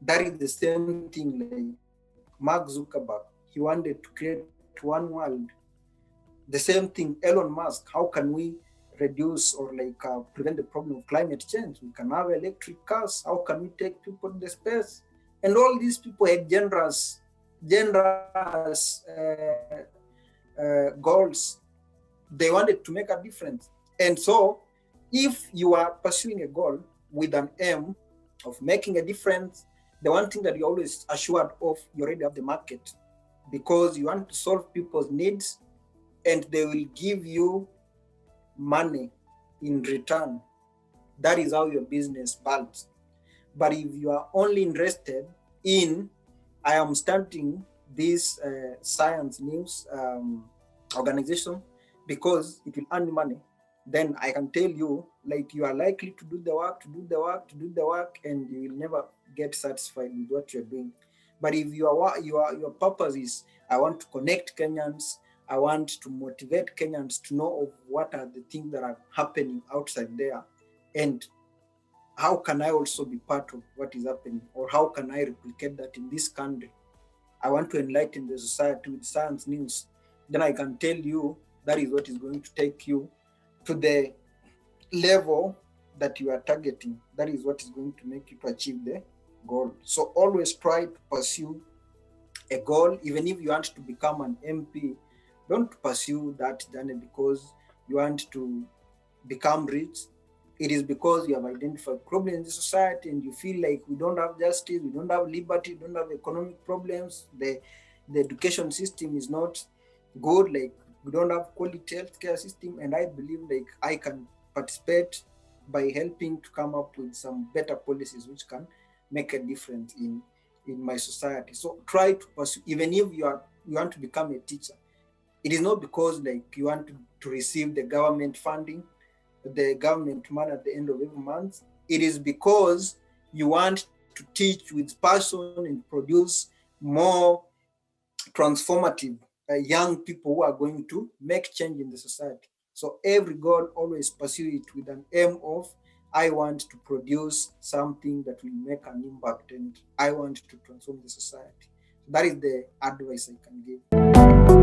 That is the same thing like Mark Zuckerberg. He wanted to create one world. The same thing, Elon Musk. How can we reduce or prevent the problem of climate change? We can have electric cars. How can we take people to the space? And all these people had generous goals. They wanted to make a difference. And so if you are pursuing a goal with an aim of making a difference, the one thing that you're always assured of, you already have the market, because you want to solve people's needs and they will give you money in return. That is how your business builds. But if you are only interested in, I am starting this science news organization because it will earn money, then I can tell you, like, you are likely to do the work, and you will never get satisfied with what you're doing. But if your purpose is, I want to connect Kenyans, I want to motivate Kenyans to know of what are the things that are happening outside there, and how can I also be part of what is happening, or how can I replicate that in this country? I want to enlighten the society with science news. Then I can tell you that is what is going to take you to the level that you are targeting, that is what is going to make you to achieve the goal. So always try to pursue a goal. Even if you want to become an MP, don't pursue that journey because you want to become rich. It is because you have identified problems in the society and you feel like we don't have justice, we don't have liberty, we don't have economic problems, the education system is not good, like we don't have quality healthcare system. And I believe like I can participate by helping to come up with some better policies which can make a difference in my society. So try to pursue, even if you want to become a teacher, it is not because like you want to receive the government funding, the government money at the end of every month. It is because you want to teach with passion and produce more transformative young people who are going to make change in the society. So every God always pursue it with an aim of I want to produce something that will make an impact and I want to transform the society. That is the advice I can give.